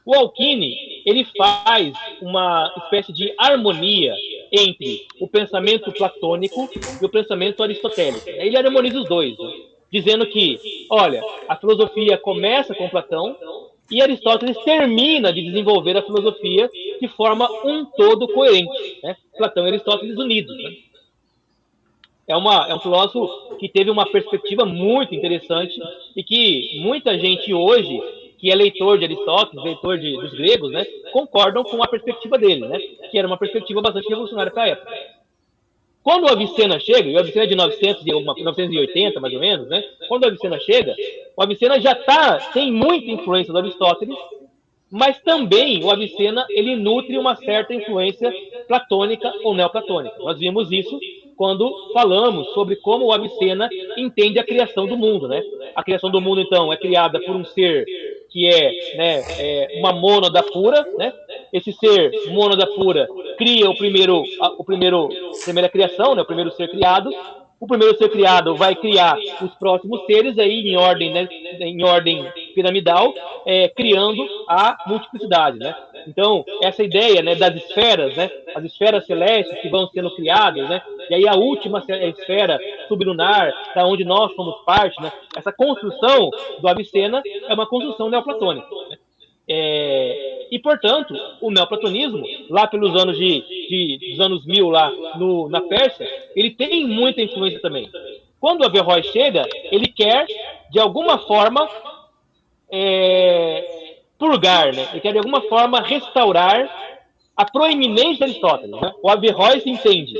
O Al-Kindi, ele faz uma espécie de harmonia entre o pensamento platônico e o pensamento aristotélico. Ele harmoniza os dois, né? Dizendo que, olha, a filosofia começa com Platão e Aristóteles termina de desenvolver a filosofia de forma um todo coerente, né? Platão e Aristóteles unidos, né? É um filósofo que teve uma perspectiva muito interessante e que muita gente hoje, que é leitor de Aristóteles, leitor dos gregos, né, concordam com a perspectiva dele, né, que era uma perspectiva bastante revolucionária para a época. Quando o Avicena chega, e o Avicena é de 980, mais ou menos, né, quando o Avicena chega, o Avicena já tem muita influência do Aristóteles, mas também o Avicena ele nutre uma certa influência platônica ou neoplatônica. Nós vimos isso quando falamos sobre como o Avicena entende a criação do mundo, né? A criação do mundo, então, é criada por um ser que uma mônada pura, né? Esse ser mônada pura cria a primeira criação, né? O primeiro ser criado. O primeiro ser criado vai criar os próximos seres aí em ordem, né? Em ordem piramidal, criando a multiplicidade, né? Então, essa ideia, né, das esferas, né, as esferas celestes que vão sendo criadas, né, e aí a última esfera sublunar, da onde nós somos parte, né, essa construção do Avicena é uma construção neoplatônica, né? E, portanto, o neoplatonismo, lá pelos anos dos anos 1000, lá na Pérsia, ele tem muita influência também. Quando o Averroes chega, ele quer, de alguma forma, purgar, né? Ele quer, de alguma forma, restaurar a proeminência de Aristóteles, né? O Averroes entende.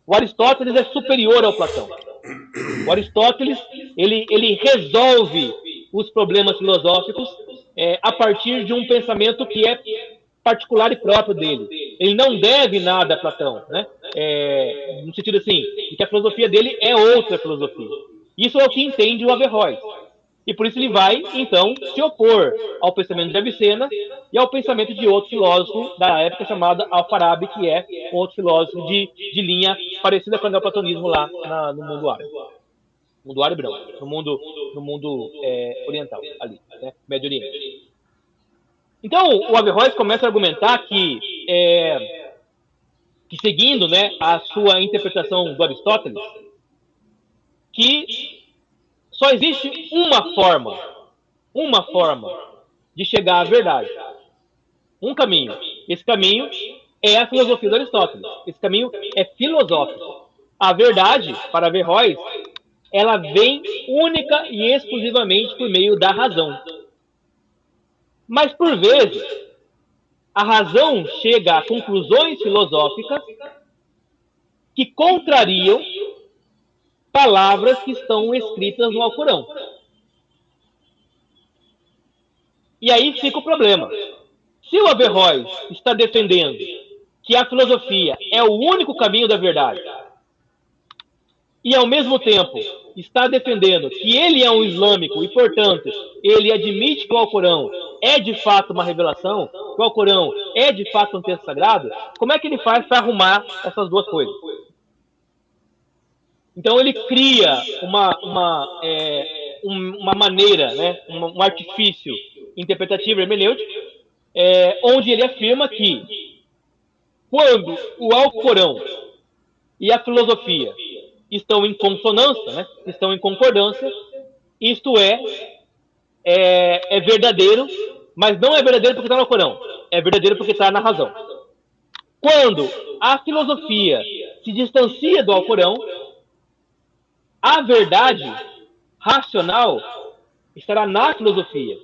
O Aristóteles é superior ao Platão. O Aristóteles, ele resolve os problemas filosóficos a partir de um pensamento que é particular e próprio dele. Ele não deve nada a Platão, né? No sentido assim, de que a filosofia dele é outra filosofia. Isso é o que entende o Averroes. E por isso ele vai, então, se opor ao pensamento de Avicena e ao pensamento de outro filósofo da época chamado Al-Farabi, que é outro filósofo de linha parecida com o neoplatonismo lá no mundo árabe. No mundo árabe, não. No mundo oriental, ali, né? Médio Oriente. Então, o Averroes começa a argumentar que seguindo, né, a sua interpretação do Aristóteles, que só existe uma forma de chegar à verdade. Um caminho. Esse caminho é a filosofia do Aristóteles. Esse caminho é filosófico. A verdade, para Averroes, ela vem única e exclusivamente por meio da razão. Mas, por vezes, a razão chega a conclusões filosóficas que contrariam palavras que estão escritas no Alcorão. E aí fica o problema. Se o Averroes está defendendo que a filosofia é o único caminho da verdade, e ao mesmo tempo está defendendo que ele é um islâmico e, portanto, ele admite que o Alcorão é de fato uma revelação, que o Alcorão é de fato um texto sagrado, como é que ele faz para arrumar essas duas coisas? Então ele cria uma maneira, né, um artifício interpretativo hermenêutico, onde ele afirma que quando o Alcorão e a filosofia estão em consonância, né, estão em concordância, isto é verdadeiro, mas não é verdadeiro porque está no Alcorão, é verdadeiro porque está na razão. Quando a filosofia se distancia do Alcorão, a verdade racional estará na filosofia.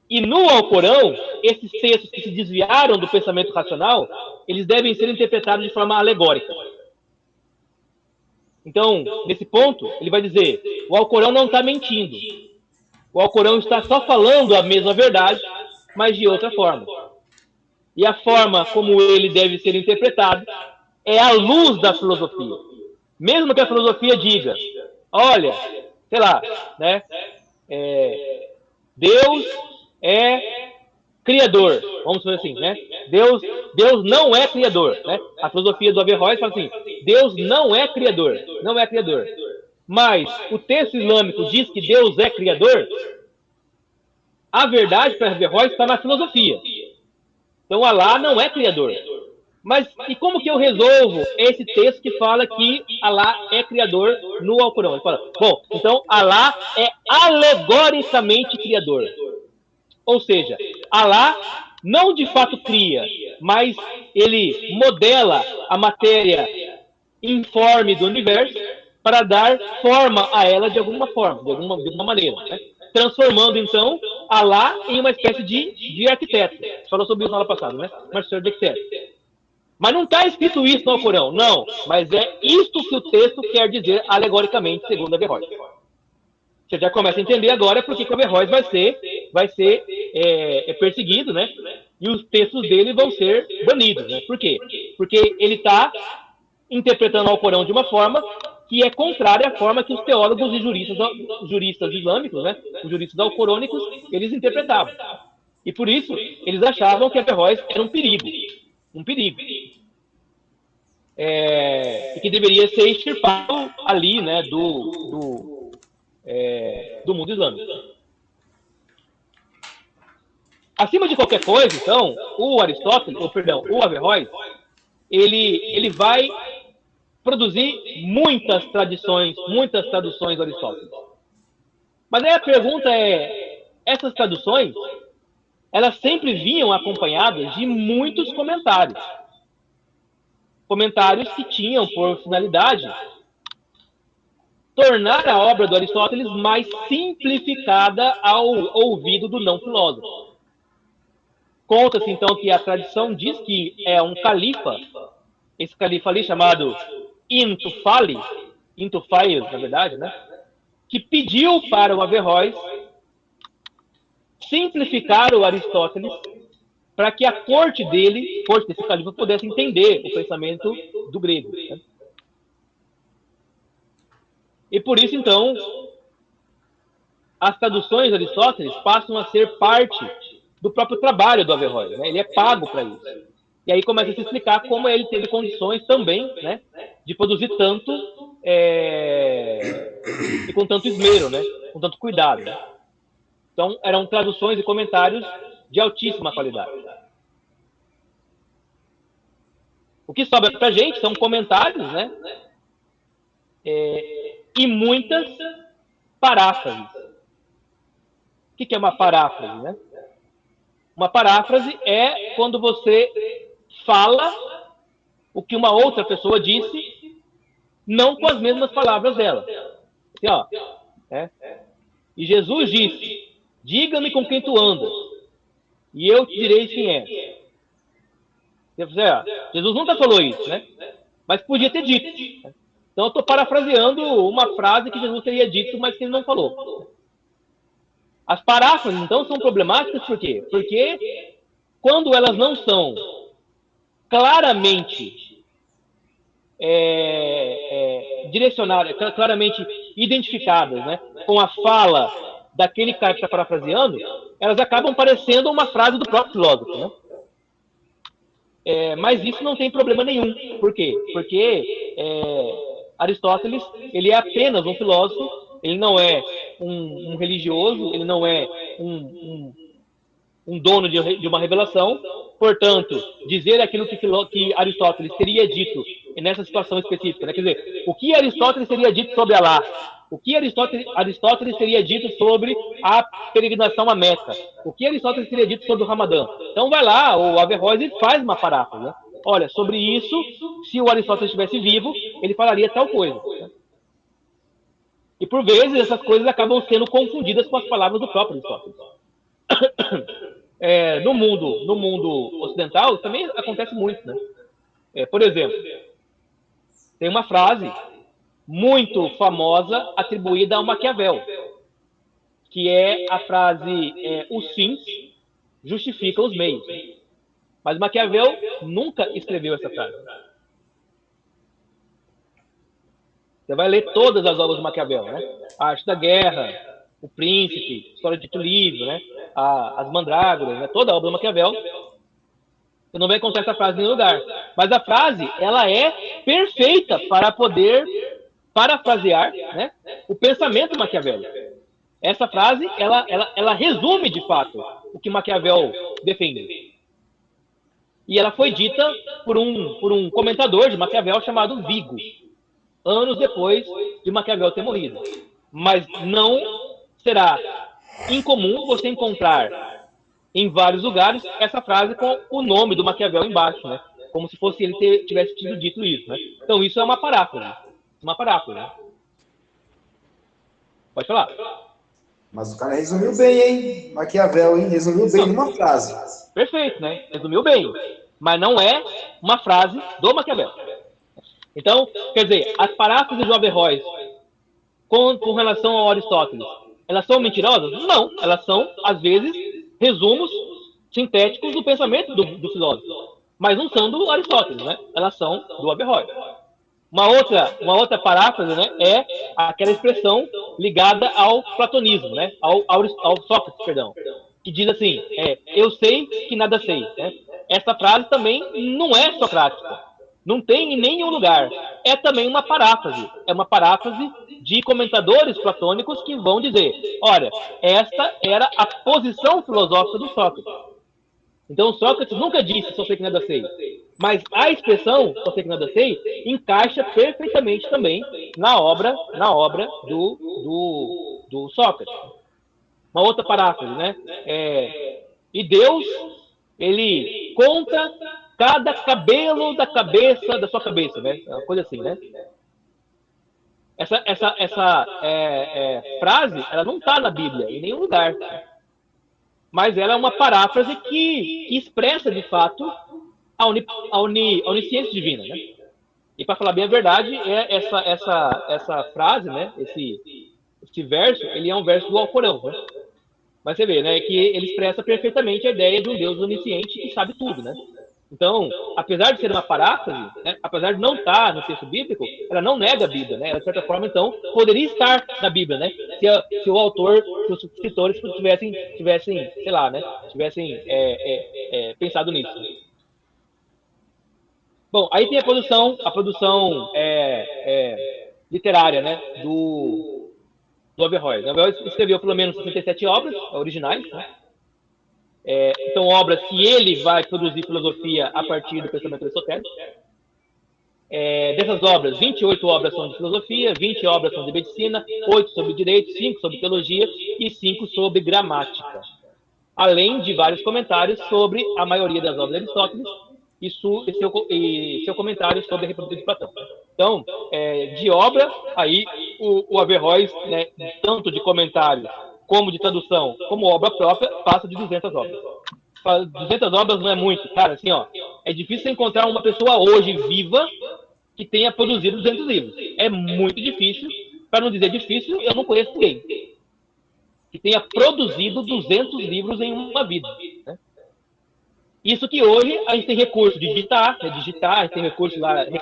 E no Alcorão, esses textos que se desviaram do pensamento racional, eles devem ser interpretados de forma alegórica. Então, nesse ponto, ele vai dizer, o Alcorão não está mentindo. O Alcorão está só falando a mesma verdade, mas de outra forma. E a forma como ele deve ser interpretado é à luz da filosofia. Mesmo que a filosofia diga, olha, sei lá, né, Deus é criador, vamos fazer assim, né? Deus não é criador, né? A filosofia do Averroes fala assim, Deus não é criador, não é criador. Mas o texto islâmico diz que Deus é criador, a verdade para Averroes está na filosofia. Então Alá não é criador. Mas e como que eu resolvo esse texto que fala que Alá é criador no Alcorão? Ele fala, bom, então Alá é alegoricamente criador. Ou seja, Alá não de fato cria, mas ele modela a matéria informe do universo para dar forma a ela de alguma forma, de alguma maneira, né? Transformando, então, Alá em uma espécie de arquiteto. Você falou sobre isso na aula passada, né? Marcelo de arquiteto. Mas não está escrito isso no Alcorão, não. Mas é isto que o texto quer dizer alegoricamente, segundo Averroes. Você já começa a entender agora porque o Averroes vai ser perseguido, né? E os textos dele vão ser banidos, né? Por quê? Porque ele está interpretando o Alcorão de uma forma que é contrária à forma que os teólogos e juristas islâmicos, né? Os juristas alcorônicos, eles interpretavam. E por isso, eles achavam que Averroes era um perigo. Um perigo. E que deveria ser extirpado ali, né? Do mundo islâmico. Acima de qualquer coisa, então, o Averroes, ele vai produzir muitas traduções do Aristóteles. Mas aí a pergunta é, essas traduções, elas sempre vinham acompanhadas de muitos comentários. Comentários que tinham por finalidade tornar a obra do Aristóteles mais simplificada ao ouvido do não filósofo. Conta-se, então, que a tradição diz que é um califa, esse califa ali chamado Intufail, na verdade, né, que pediu para o Averroes simplificar o Aristóteles para que a corte desse califa, pudesse entender o pensamento do grego. Né? E por isso, então, as traduções de Aristóteles passam a ser parte do próprio trabalho do Averroes. Né? Ele é pago para isso. E aí começa a se explicar como ele teve condições também, né, de produzir tanto e com tanto esmero, né, com tanto cuidado. Né? Então, eram traduções e comentários de altíssima qualidade. O que sobra para a gente são comentários, né, e muitas paráfrases. O que é uma paráfrase? Né? Uma paráfrase é quando você fala o que uma outra pessoa disse, não com as mesmas palavras dela. Assim, ó, E Jesus disse, diga-me com quem tu andas, e eu te direi quem é. Jesus nunca falou isso, né? Mas podia ter dito. Então eu estou parafraseando uma frase que Jesus teria dito, mas que ele não falou. As paráfrases, então, são problemáticas por quê? Porque quando elas não são claramente direcionadas, claramente identificadas, né, com a fala daquele cara que está parafraseando, elas acabam parecendo uma frase do próprio filósofo. Né? Mas isso não tem problema nenhum. Por quê? Porque Aristóteles, ele é apenas um filósofo, ele não é um religioso, ele não é um dono de uma revelação. Portanto, dizer aquilo que Aristóteles teria dito nessa situação específica, né? Quer dizer, o que Aristóteles teria dito sobre Alá? O que Aristóteles teria dito sobre a peregrinação a Meca? O que Aristóteles teria dito sobre o Ramadã? Então vai lá, o Averroes, e faz uma paráfrase. Né? Olha, sobre isso, se o Aristóteles estivesse vivo, ele falaria tal coisa. Né? E por vezes essas coisas acabam sendo confundidas com as palavras do próprio Aristóteles. no mundo ocidental também acontece muito, né? Por exemplo, tem uma frase muito famosa atribuída ao Maquiavel, que é a frase os fins justificam os meios. Mas Maquiavel nunca escreveu essa frase. Você vai ler todas as obras do Maquiavel, né? A Arte da Guerra, O Príncipe, História de Tito Livre, né? As Mandrágoras, né? Toda a obra do Maquiavel. Você não vai encontrar essa frase em nenhum lugar. Mas a frase, ela é perfeita para poder parafrasear, né, o pensamento maquiavélico. Essa frase, ela resume, de fato, o que Maquiavel defende. E ela foi dita por um comentador de Maquiavel chamado Vigo, anos depois de Maquiavel ter morrido. Mas não será incomum você encontrar em vários lugares essa frase com o nome do Maquiavel embaixo, né? Como se fosse ele tivesse tido dito isso, né? Então isso é uma paráfrase. Uma paráfrase, né? Pode falar. Mas o cara resumiu bem, hein? Maquiavel, hein? Resumiu bem numa frase. Perfeito, né? Resumiu bem. Mas não é uma frase do Maquiavel. Então, quer dizer, as paráfrases do Averroes com relação ao Aristóteles, elas são mentirosas? Não. Elas são, às vezes, resumos sintéticos do pensamento do filósofo. Mas não são do Aristóteles, né? Elas são do Averroes. Uma outra paráfrase, né, é aquela expressão ligada ao platonismo, né, ao Sócrates, perdão, que diz assim, eu sei que nada sei. Né? Essa frase também não é socrática, não tem em nenhum lugar. É também uma paráfrase, é uma paráfrase de comentadores platônicos que vão dizer, olha, esta era a posição filosófica do Sócrates. Então Sócrates nunca disse só sei que nada sei. Mas a expressão só sei que nada sei encaixa perfeitamente também na obra do Sócrates. Uma outra paráfrase, né? E Deus, ele conta cada cabelo da cabeça da sua cabeça, né? Uma coisa assim, né? Essa frase, ela não está na Bíblia, em nenhum lugar. Mas ela é uma paráfrase que expressa, de fato, a onisciência divina, né? E para falar bem a verdade, essa frase, né? Esse verso, ele é um verso do Alcorão, né? Mas você vê, né? Que ele expressa perfeitamente a ideia de um Deus onisciente que sabe tudo, né? Então, apesar de ser uma paráfrase, né, apesar de não estar no texto bíblico, ela não nega a Bíblia, né? Ela, de certa forma, então, poderia estar na Bíblia, né? Se o autor, se os escritores tivessem, sei lá, né? Tivessem pensado nisso. Bom, aí tem a produção literária, né? Do Averroes. O Averroes escreveu pelo menos 67 obras originais, né? Então, obras que ele vai produzir filosofia a partir do pensamento aristotélico. Dessas obras, 28 obras são de filosofia, 20 obras são de medicina, 8 sobre direito, 5 sobre teologia e 5 sobre gramática. Além de vários comentários sobre a maioria das obras de Aristóteles e seu comentário sobre a República de Platão. Então, de obra, aí o Averroes, né, tanto de comentário como de tradução, como obra própria, passa de 200 obras. 200 obras não é muito, cara, assim, ó, é difícil encontrar uma pessoa hoje viva que tenha produzido 200 livros. É muito difícil, para não dizer difícil, eu não conheço ninguém que tenha produzido 200 livros em uma vida, né? Isso que hoje a gente tem recurso de digitar, a gente tem recursos lá, né,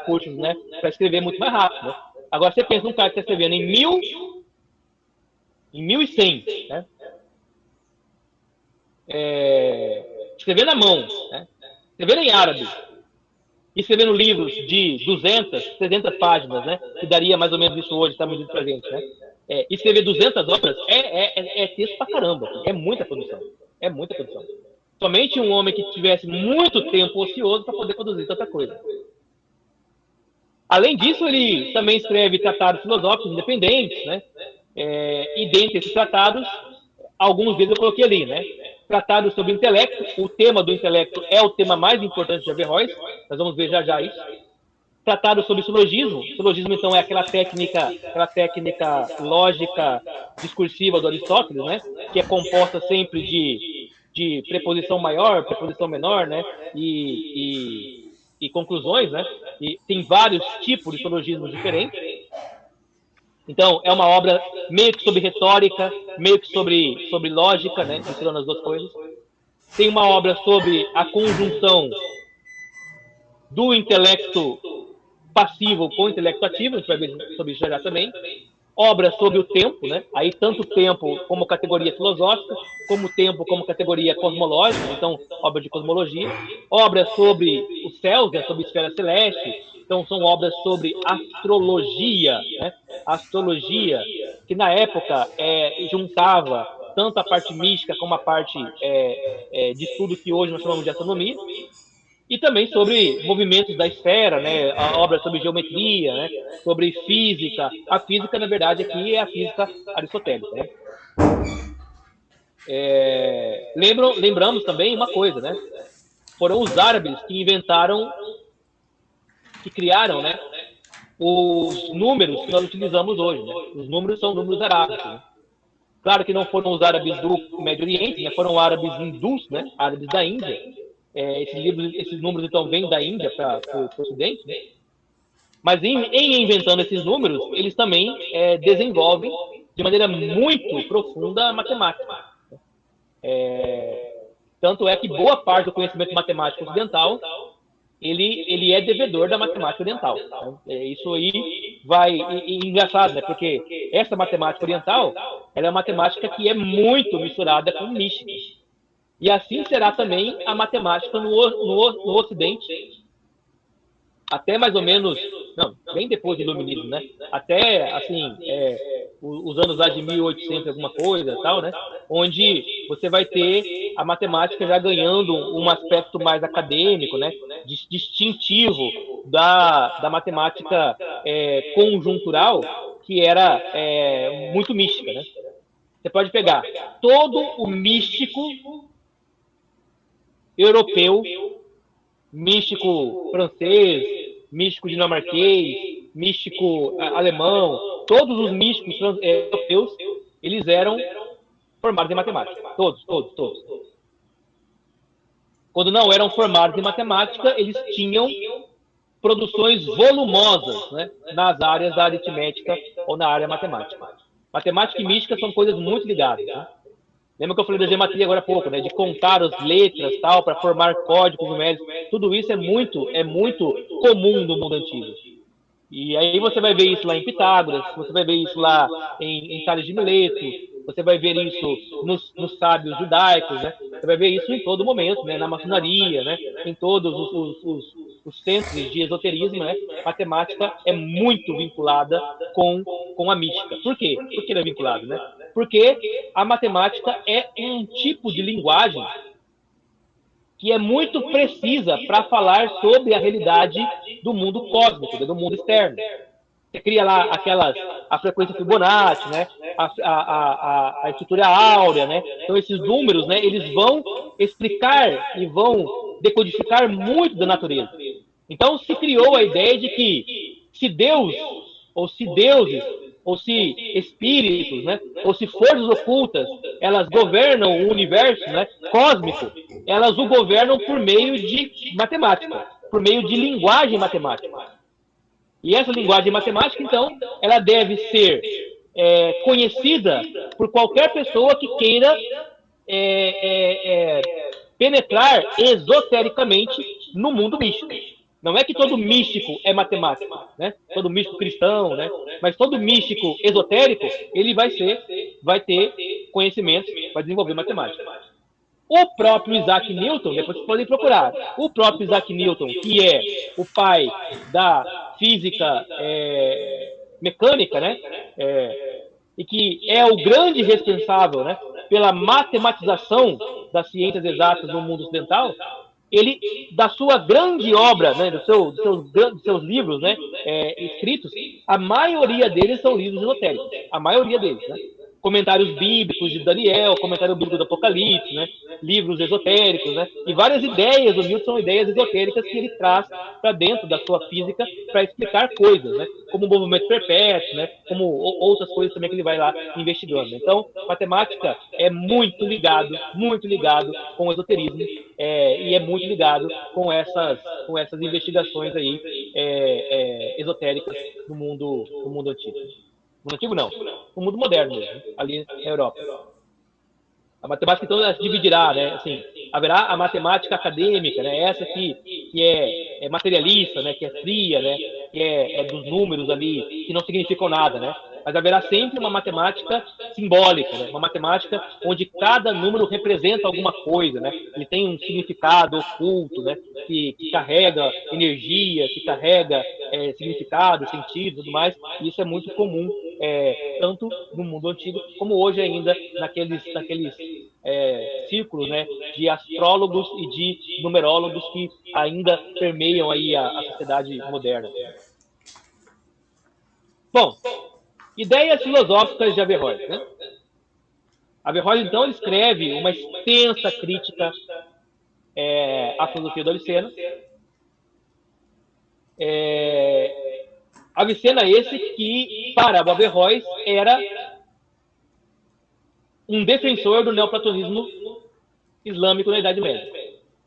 para escrever muito mais rápido, né? Agora você pensa num cara que está escrevendo em 1100, né? Escrevendo à mão, né? Escrevendo em árabe, escrevendo livros de 200, 300 páginas, né? Que daria mais ou menos isso hoje, está medido pra gente, né? Escrever 200 obras é texto pra caramba, é muita produção, Somente um homem que tivesse muito tempo ocioso para poder produzir tanta coisa. Além disso, ele também escreve tratados filosóficos independentes, né? E dentre esses tratados, alguns deles eu coloquei ali, né? Tratados sobre intelecto, o tema do intelecto é o tema mais importante de Averroes, nós vamos ver já isso. Tratado sobre silogismo, então é aquela técnica lógica discursiva do Aristóteles, né? Que é composta sempre de de preposição maior, preposição menor, né? E conclusões, né? E tem vários tipos de silogismos diferentes. Então, é uma obra meio que sobre retórica, meio que sobre lógica, né? Misturando as duas coisas. Tem uma obra sobre a conjunção do intelecto passivo com o intelecto ativo, a gente vai ver sobre isso já também. Obra sobre o tempo, né? Aí tanto o tempo como categoria filosófica, como o tempo como categoria cosmológica, então obra de cosmologia. Obra sobre os céus, né? Sobre a esfera celeste, então são obras sobre astrologia, né? Astrologia, que na época juntava tanto a parte mística como a parte de estudo que hoje nós chamamos de astronomia. E também sobre movimentos da esfera, né? A obra sobre geometria, né? Sobre física. A física, na verdade, aqui é a física aristotélica, né? Lembramos também uma coisa, né? Foram os árabes que inventaram, que criaram, né? Os números que nós utilizamos hoje, né? Os números são números arábicos, né? Claro que não foram os árabes do Médio Oriente, né? Foram árabes hindus, né? Árabes da Índia. Esses números, então, vêm da Índia para o Ocidente, né? Mas em inventando esses números, eles também desenvolvem de maneira muito profunda a matemática. Tanto é que boa parte do conhecimento matemático ocidental ele é devedor da matemática oriental. Isso aí engraçado, né? Porque essa matemática oriental ela é uma matemática que é muito misturada com mística. E assim será também a matemática no Ocidente, até mais ou menos, não, bem depois do Iluminismo, né? Até, assim, os anos lá de 1800 alguma coisa, tal, né? Onde você vai ter a matemática já ganhando um aspecto mais acadêmico, né? Distintivo da matemática conjuntural, que era muito mística, né? Você pode pegar todo o místico europeu, místico francês, místico dinamarquês, místico alemão, todos os místicos europeus, eles eram formados em matemática. Todos. Quando não eram formados em matemática, eles tinham produções volumosas, né, nas áreas da aritmética ou na área matemática. Matemática e mística são coisas muito ligadas, né? Lembra que eu falei da geometria agora há pouco, né? De contar as letras tal para formar códigos numéricos. Tudo isso é muito comum no mundo antigo. E aí você vai ver isso lá em Pitágoras, você vai ver isso lá em Tales de Mileto, você vai ver isso nos sábios judaicos, né? Você vai ver isso em todo momento, né? Na maçonaria, né? Em todos os centros de esoterismo, né? Matemática é muito vinculada com a mística. Por quê? Por que ela é vinculada, né? Porque a matemática é um tipo de linguagem que é muito precisa para falar sobre a realidade do mundo cósmico, do mundo externo. Você cria lá a frequência Fibonacci, né? A estrutura áurea, né? Então esses números, né? Eles vão explicar e vão decodificar muito da natureza. Então se criou a ideia de que se Deus, ou se deuses, ou se espíritos, né? Ou se forças ocultas, elas governam o universo, né? Cósmico, elas o governam por meio de matemática, por meio de linguagem matemática. E essa linguagem matemática, então, ela deve ser conhecida por qualquer pessoa que queira penetrar esotericamente no mundo místico. Não é que todo místico é matemático, né? Todo místico cristão, né? Mas todo místico esotérico, ele vai ter conhecimento, vai desenvolver matemática. O próprio Isaac Newton, depois vocês podem procurar, o próprio Isaac Newton, que é o pai da física mecânica, né? E que é o grande responsável, né, pela matematização das ciências exatas no mundo ocidental, ele, da sua grande obra, né, dos seus livros, né, escritos, a maioria deles são livros esotéricos. A maioria deles, né? comentários bíblicos de Daniel, comentário bíblico do Apocalipse, né? Livros esotéricos, né? E várias ideias do Newton são ideias esotéricas que ele traz para dentro da sua física para explicar coisas, né? Como o movimento perpétuo, né? Como outras coisas também que ele vai lá investigando. Então, matemática é muito ligado com o esoterismo e é muito ligado com essas investigações aí esotéricas no mundo antigo. No mundo antigo, não. No mundo moderno mesmo, ali na Europa. A matemática, então, ela se dividirá, né? Assim, haverá a matemática acadêmica, né? Essa que é materialista, né? Que é fria, né? Que é dos números ali, que não significam nada, né? Mas haverá sempre uma matemática simbólica, né? Uma matemática onde cada número representa alguma coisa, né? Ele tem um significado oculto, né? Que carrega energia, que carrega significado, sentido, tudo mais. E isso é muito comum, tanto no mundo antigo como hoje ainda naqueles círculos, né? De astrólogos e de numerólogos que ainda permeiam aí a sociedade moderna. Bom, ideias filosóficas de Averroes, né? Averroes, então, ele escreve uma extensa crítica à filosofia do Avicena. Avicena esse que, para o Averroes, era um defensor do neoplatonismo islâmico na Idade Média.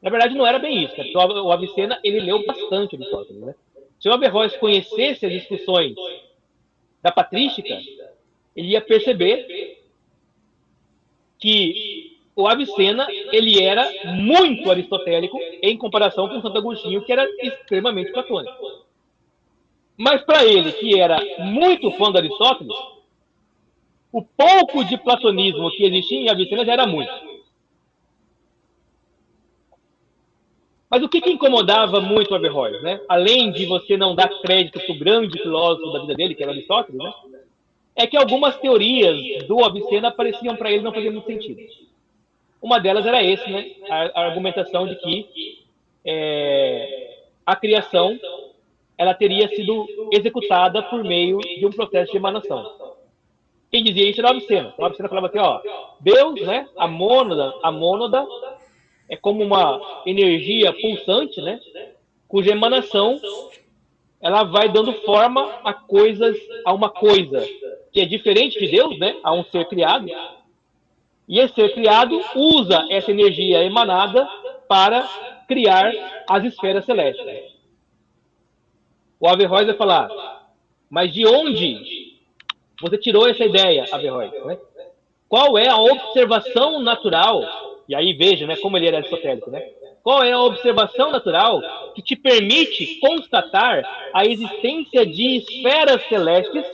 Na verdade, não era bem isso, né? Porque o Avicena, ele leu bastante Aristóteles, né? Se o Averroes conhecesse as discussões da patrística, ele ia perceber que o Avicena, ele era muito aristotélico em comparação com Santo Agostinho, que era extremamente platônico. Mas para ele, que era muito fã de Aristóteles, o pouco de platonismo que existia em Avicena já era muito. Mas o que incomodava muito o Averroes, né? Além de você não dar crédito para o grande filósofo da vida dele, que era Aristóteles, né? É que algumas teorias do Avicena pareciam para ele não fazer muito sentido. Uma delas era esse, né? A argumentação de que a criação ela teria sido executada por meio de um processo de emanação. Quem dizia isso era o Avicena. O Avicena falava assim, ó, Deus, né? A mônada é como uma energia pulsante, né? Cuja emanação ela vai dando forma a uma coisa que é diferente de Deus, né? A um ser criado. E esse ser criado usa essa energia emanada para criar as esferas celestes. O Averroes vai falar, mas de onde você tirou essa ideia, Averroes? Né? Qual é a observação natural? E aí veja, né, como ele era aristotélico, né? Qual é a observação natural que te permite constatar a existência de esferas celestes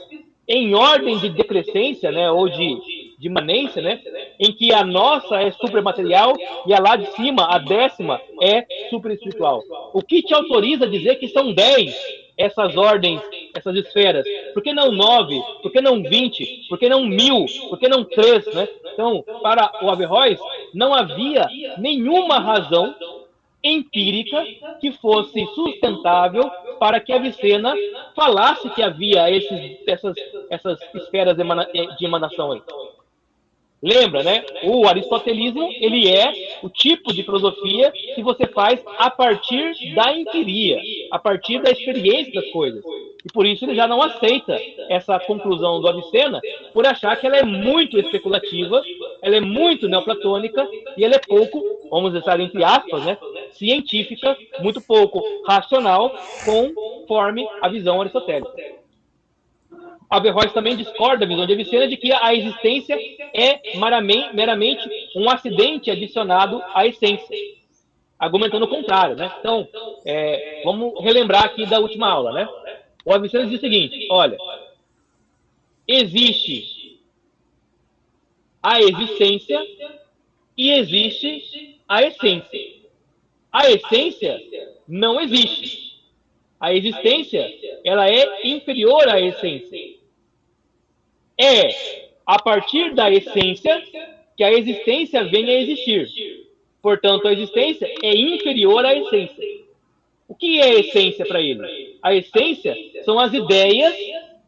em ordem de decrescência, né, ou de imanência, né, em que a nossa é supramaterial e a lá de cima, a 10ª, é superespiritual? O que te autoriza a dizer que são 10 essas ordens, essas esferas? Por que não 9? Por que não 20? Por que não 1000? Por que não 3? Né? Então, para o Averroes, não havia nenhuma razão empírica que fosse sustentável para que Avicena falasse que havia essas esferas de emanação aí. Lembra, né? O aristotelismo, ele é o tipo de filosofia que você faz a partir da empiria, a partir da experiência das coisas. E por isso ele já não aceita essa conclusão do Avicena, por achar que ela é muito especulativa, ela é muito neoplatônica e ela é pouco, vamos dizer entre aspas, né, científica, muito pouco racional, conforme a visão aristotélica. Averroes também discorda da visão de Avicena de que a existência é meramente um acidente adicionado à essência, argumentando o contrário, né? Então, vamos relembrar aqui da última aula, né? O Avicena diz o seguinte, olha, existe a existência e existe a essência. A essência não existe. A existência, ela é inferior à essência. É a partir da essência que a existência vem a existir. Portanto, a existência é inferior à essência. O que é a essência para ele? A essência são as ideias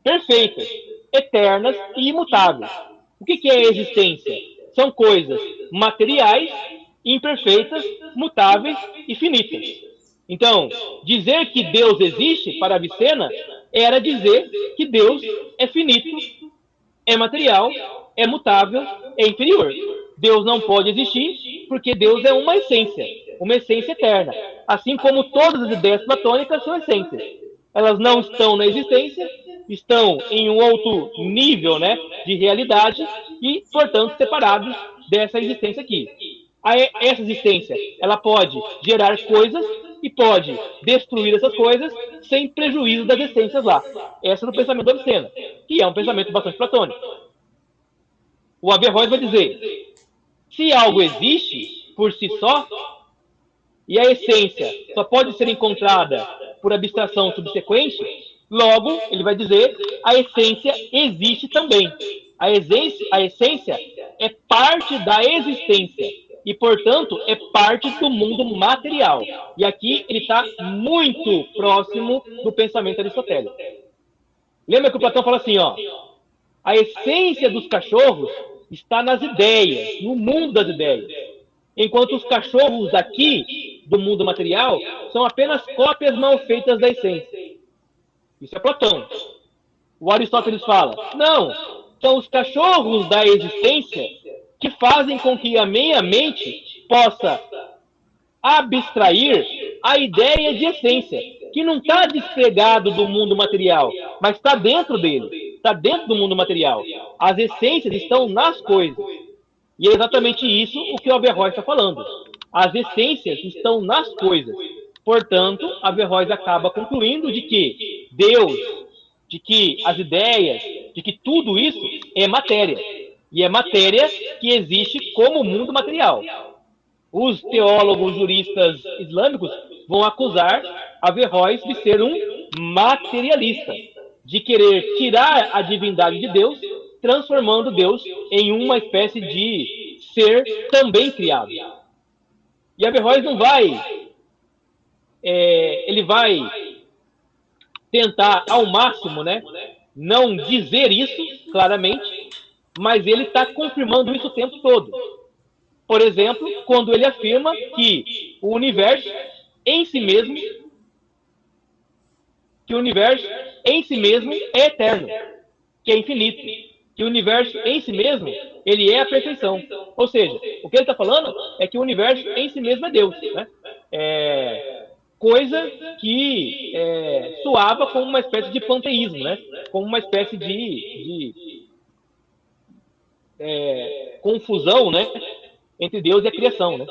perfeitas, eternas e imutáveis. O que é a existência? São coisas materiais, imperfeitas, mutáveis e finitas. Então, dizer que Deus existe para Avicena era dizer que Deus é finito, é material, é mutável, é inferior. Deus não pode existir porque Deus é uma essência eterna. Assim como todas as ideias platônicas são essências. Elas não estão na existência, estão em um outro nível, né, de realidade e, portanto, separados dessa existência aqui. Essa existência, ela pode gerar coisas e pode destruir essas coisas sem prejuízo das essências lá. Esse é o pensamento do Avicena, que é um pensamento bastante platônico. O Averroes vai dizer, se algo existe por si só, e a essência só pode ser encontrada por abstração subsequente, logo, ele vai dizer, a essência existe também. A essência é parte da existência e, portanto, é parte do mundo material. E aqui ele está muito próximo do pensamento aristotélico. Lembra que o Platão fala assim, ó, a essência dos cachorros está nas ideias, no mundo das ideias. Enquanto os cachorros aqui, do mundo material, são apenas cópias mal feitas da essência. Isso é Platão. O Aristóteles fala, não, são os cachorros da existência que fazem com que a minha mente possa abstrair a ideia de essência, que não está despregado do mundo material, mas está dentro dele, está dentro do mundo material. As essências estão nas coisas. E é exatamente isso o que o Averroes está falando. As essências estão nas coisas. Portanto, Averroes acaba concluindo de que Deus, de que as ideias, de que tudo isso é matéria. E é matéria que existe como mundo material. Os teólogos juristas islâmicos vão acusar Averroes de ser um materialista, de querer tirar a divindade de Deus, transformando Deus em uma espécie de ser também criado. E Averroes não vai... ele vai tentar ao máximo, né, não dizer isso claramente, mas ele está confirmando isso o tempo todo. Por exemplo, quando ele afirma que o universo em si mesmo, é eterno, que é infinito, que o universo em si mesmo, ele é a perfeição. Ou seja, o que ele está falando é que o universo em si mesmo é Deus, né? Coisa que soava como uma espécie de panteísmo, né? Como uma espécie de confusão, né? Entre Deus e a criação, né?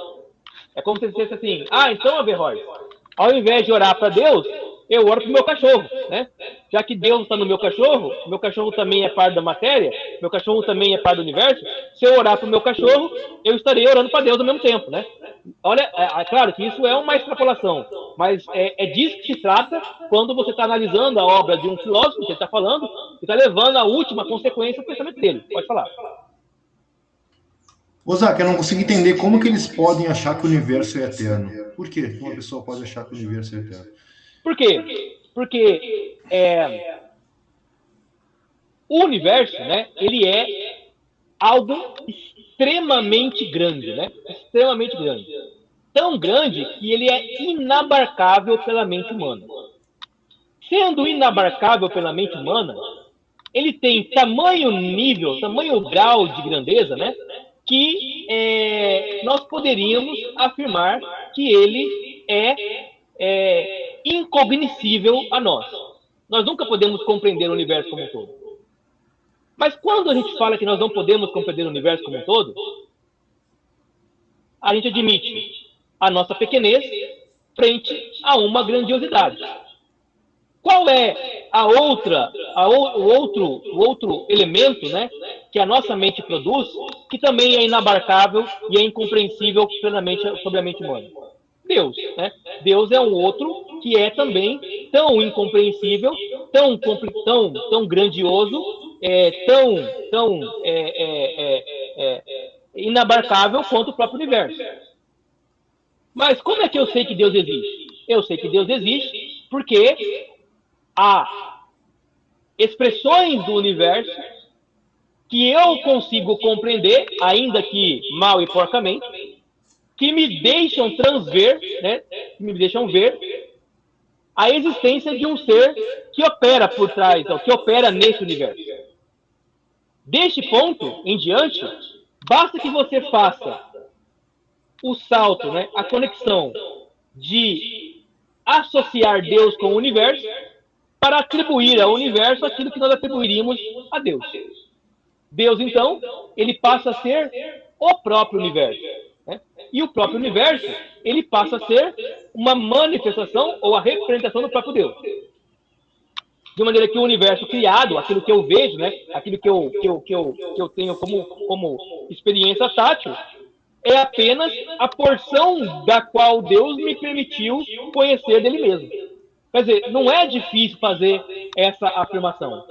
É como se ele dissesse assim, então, Averroes, ao invés de orar para Deus, eu oro para o meu cachorro, né? Já que Deus está no meu cachorro também é parte da matéria, meu cachorro também é parte do universo, se eu orar para o meu cachorro, eu estarei orando para Deus ao mesmo tempo, né? Olha, claro que isso é uma extrapolação, mas é disso que se trata quando você está analisando a obra de um filósofo que ele está falando e está levando a última consequência do pensamento dele. Pode falar. Ozaki, eu não consigo entender como que eles podem achar que o universo é eterno. Por que uma pessoa pode achar que o universo é eterno? Por quê? Porque o universo, né, ele é algo extremamente grande, né? Extremamente grande. Tão grande que ele é inabarcável pela mente humana. Sendo inabarcável pela mente humana, ele tem tamanho nível, tamanho grau de grandeza, né? Que nós poderíamos afirmar que ele é incognoscível a nós. Nós nunca podemos compreender o universo como um todo. Mas quando a gente fala que nós não podemos compreender o universo como um todo, a gente admite a nossa pequenez frente a uma grandiosidade. Qual é o outro elemento, né, que a nossa mente produz, que também é inabarcável e é incompreensível plenamente sobre a mente humana? Deus, né? Deus é um outro que é também tão incompreensível, tão grandioso, tão inabarcável quanto o próprio universo. Mas como é que eu sei que Deus existe? Eu sei que Deus existe porque há expressões do universo que eu consigo compreender, ainda que mal e porcamente, que me deixam transver, né, que me deixam ver a existência de um ser que opera por trás, ou que opera nesse universo. Deste ponto em diante, basta que você faça o salto, né, a conexão de associar Deus com o universo para atribuir ao universo aquilo que nós atribuiríamos a Deus. Deus, então, ele passa a ser o próprio universo. Né? E o próprio universo, ele passa a ser uma manifestação ou a representação do próprio Deus. De maneira que o universo criado, aquilo que eu vejo, né? Aquilo que eu tenho como experiência tátil, é apenas a porção da qual Deus me permitiu conhecer dele mesmo. Quer dizer, não é difícil fazer essa afirmação.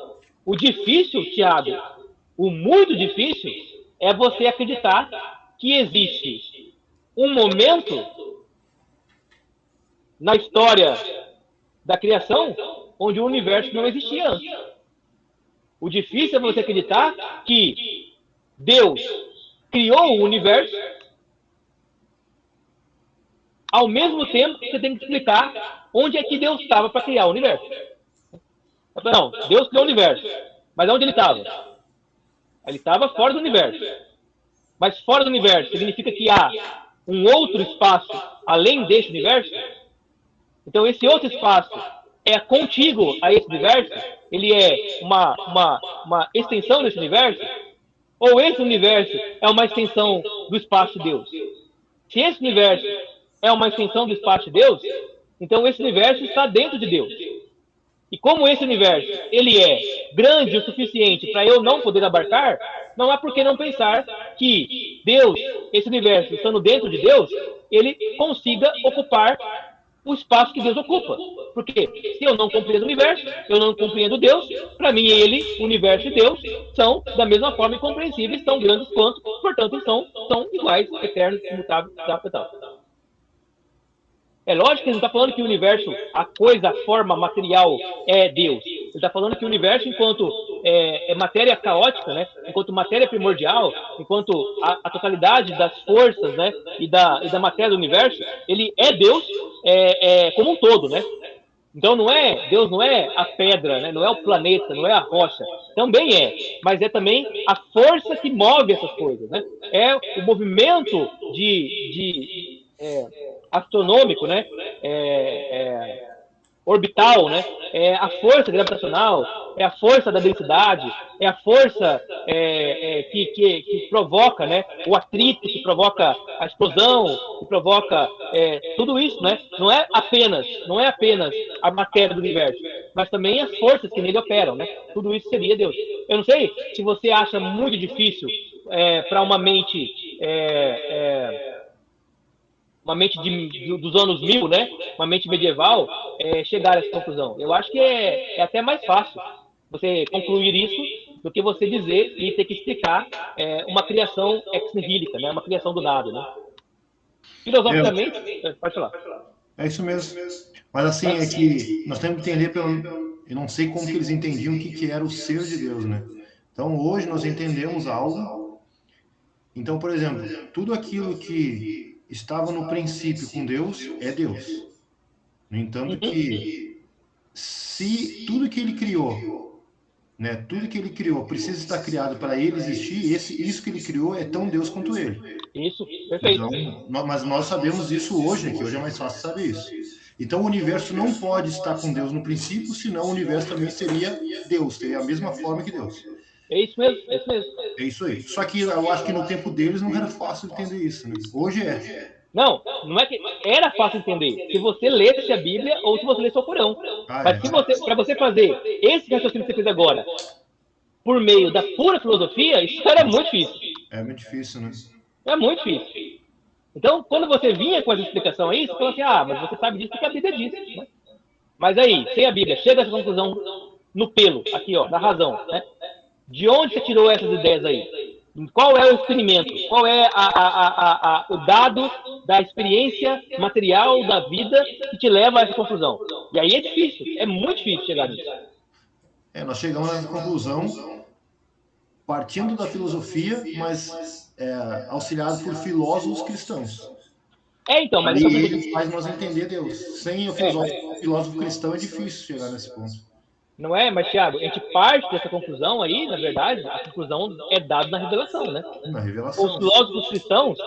O difícil, Tiago, o muito difícil, é você acreditar que existe um momento na história da criação onde o universo não existia antes. O difícil é você acreditar que Deus criou o universo, ao mesmo tempo que você tem que explicar onde é que Deus estava para criar o universo. Não, Deus criou o universo, mas onde ele estava? Ele estava fora do universo. Mas fora do universo significa que há um outro espaço além desse universo? Então esse outro espaço é contíguo a esse universo? Ele é uma extensão desse universo? Ou esse universo é uma extensão do espaço de Deus? Se esse universo é uma extensão do espaço de Deus, então esse universo está dentro de Deus. E como esse universo ele é grande o suficiente para eu não poder abarcar, não há por que não pensar que Deus, esse universo estando dentro de Deus, ele consiga ocupar o espaço que Deus ocupa. Porque se eu não compreendo o universo, eu não compreendo Deus, para mim ele, o universo e Deus, são da mesma forma incompreensíveis, tão grandes quanto, portanto são iguais, eternos, imutáveis, tal. É lógico que ele não está falando que o universo, a coisa, a forma material é Deus. Ele está falando que o universo, enquanto é matéria caótica, né? Enquanto matéria primordial, enquanto a totalidade das forças, né? e da matéria do universo, ele é Deus como um todo, né? Então Deus não é a pedra, né? Não é o planeta, não é a rocha. Também é, mas é também a força que move essas coisas, né? É o movimento astronômico, né? Orbital, né? É a força gravitacional, é a força da densidade, é a força que provoca, né? O atrito, que provoca a explosão, que provoca tudo isso, né? Não é apenas a matéria do universo, mas também as forças que nele operam, né? Tudo isso seria Deus. Eu não sei se você acha muito difícil para uma mente dos anos 1000, né? Uma mente medieval, chegar a essa conclusão. Eu acho que é até mais fácil você concluir isso do que você dizer e ter que explicar uma criação ex nihilo, né? Uma criação do nada, né? Filosoficamente, pode falar. É isso mesmo. Mas assim, é que nós temos que entender eu não sei como que eles entendiam o que era o ser de Deus, né? Então hoje nós entendemos algo. Então, por exemplo, tudo aquilo que estava no princípio com Deus é Deus. No entanto que se tudo que ele criou, né, tudo que ele criou precisa estar criado para ele existir, isso que ele criou é tão Deus quanto ele. Isso, perfeito. Então, mas nós sabemos isso hoje, né, que hoje é mais fácil saber isso. Então o universo não pode estar com Deus no princípio, senão o universo também seria Deus, teria a mesma forma que Deus. É isso mesmo, é isso mesmo. É isso aí. Só que eu acho que no tempo deles não era fácil entender isso, né? Hoje é. Não é que era fácil entender. Se você lesse a Bíblia ou se você lesse o Corão. Mas para você fazer esse raciocínio que você fez agora, por meio da pura filosofia, isso era muito difícil. É muito difícil, né? É muito difícil. Então, quando você vinha com essa explicação aí, você falou assim, mas você sabe disso porque a Bíblia diz. Né? Mas aí, sem a Bíblia, chega a essa conclusão no pelo, aqui, ó, na razão, né? De onde você tirou essas ideias aí? Qual é o experimento? Qual é o dado da experiência material da vida que te leva a essa conclusão? E aí é difícil, é muito difícil chegar nisso. Nós chegamos à conclusão partindo da filosofia, mas auxiliado por filósofos cristãos. Então, mas aí ele faz nós entender Deus. Sem o filósofo cristão é difícil chegar nesse ponto. Não é? Mas, Thiago, a gente parte dessa conclusão aí, na verdade, a conclusão é dada na revelação, né? Na revelação. Os filósofos cristãos,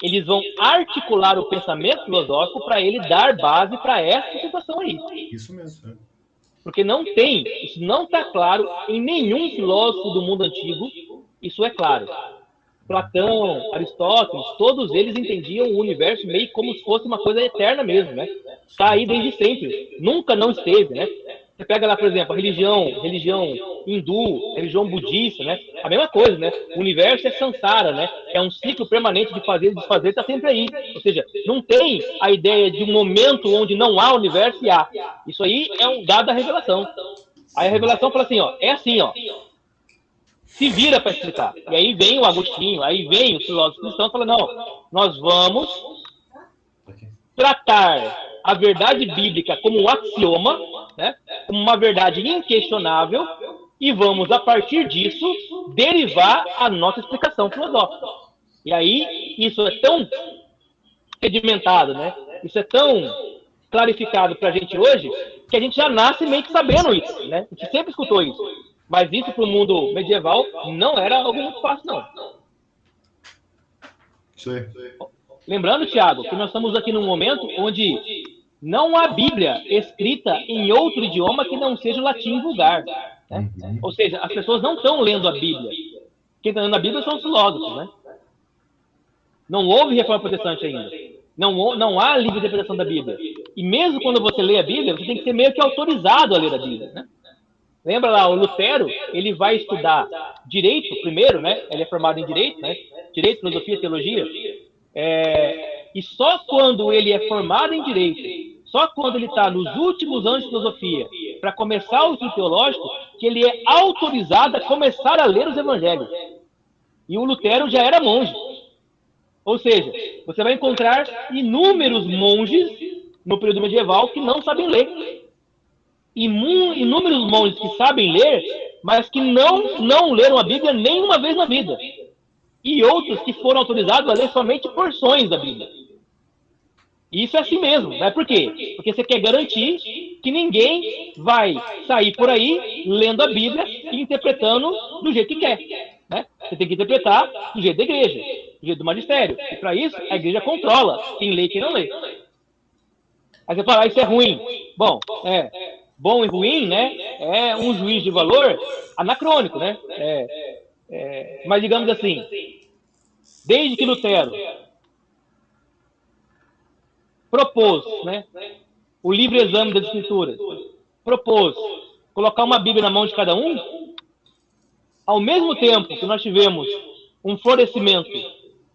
eles vão articular o pensamento filosófico para ele dar base para essa situação aí. Isso mesmo. É. Porque isso não está claro em nenhum filósofo do mundo antigo, isso é claro. Platão, Aristóteles, todos eles entendiam o universo meio como se fosse uma coisa eterna mesmo, né? Está aí desde sempre, nunca não esteve, né? Você pega lá, por exemplo, a religião hindu, religião budista, né? A mesma coisa, né? O universo é samsara, né? É um ciclo permanente de fazer e desfazer, está sempre aí. Ou seja, não tem a ideia de um momento onde não há universo e há. Isso aí é um dado da revelação. Aí a revelação fala assim, ó, é assim, ó. Se vira para explicar. E aí vem o Agostinho, aí vem os filósofos cristãos falando, não, nós vamos tratar a verdade bíblica como um axioma, né, como uma verdade inquestionável, e vamos, a partir disso, derivar a nossa explicação filosófica. E aí, isso é tão sedimentado, né? Isso é tão clarificado para a gente hoje, que a gente já nasce meio que sabendo isso, né? A gente sempre escutou isso. Mas isso para o mundo medieval não era algo muito fácil, não. Isso aí. Lembrando, Thiago, que nós estamos aqui num momento onde não há Bíblia escrita em outro idioma que não seja o latim vulgar. Né? Ou seja, as pessoas não estão lendo a Bíblia. Quem está lendo a Bíblia são os filósofos. Né? Não houve reforma protestante ainda. Não há livre interpretação da Bíblia. E mesmo quando você lê a Bíblia, você tem que ser meio que autorizado a ler a Bíblia. Né? Lembra lá, o Lutero, ele vai estudar direito primeiro, né? Ele é formado em direito, né? Direito, filosofia, teologia. E só quando ele é formado em direito, só quando ele está nos últimos anos de filosofia, para começar o estudo teológico, que ele é autorizado a começar a ler os evangelhos. E o Lutero já era monge. Ou seja, você vai encontrar inúmeros monges no período medieval que não sabem ler. Inúmeros monges que sabem ler, mas que não leram a Bíblia nenhuma vez na vida. E outros que foram autorizados a ler somente porções da Bíblia. E isso é assim mesmo, né? Por quê? Porque você quer garantir que ninguém vai sair por aí lendo a Bíblia e interpretando do jeito que quer. Né? Você tem que interpretar do jeito da igreja, do jeito do magistério. E para isso, a igreja controla quem lê e quem não lê. Aí você fala, isso é ruim. Bom, bom e ruim, né? É um juiz de valor anacrônico, né? Mas digamos assim, desde que Lutero propôs, né, o livre exame das Escrituras, propôs colocar uma Bíblia na mão de cada um, ao mesmo tempo que nós tivemos um florescimento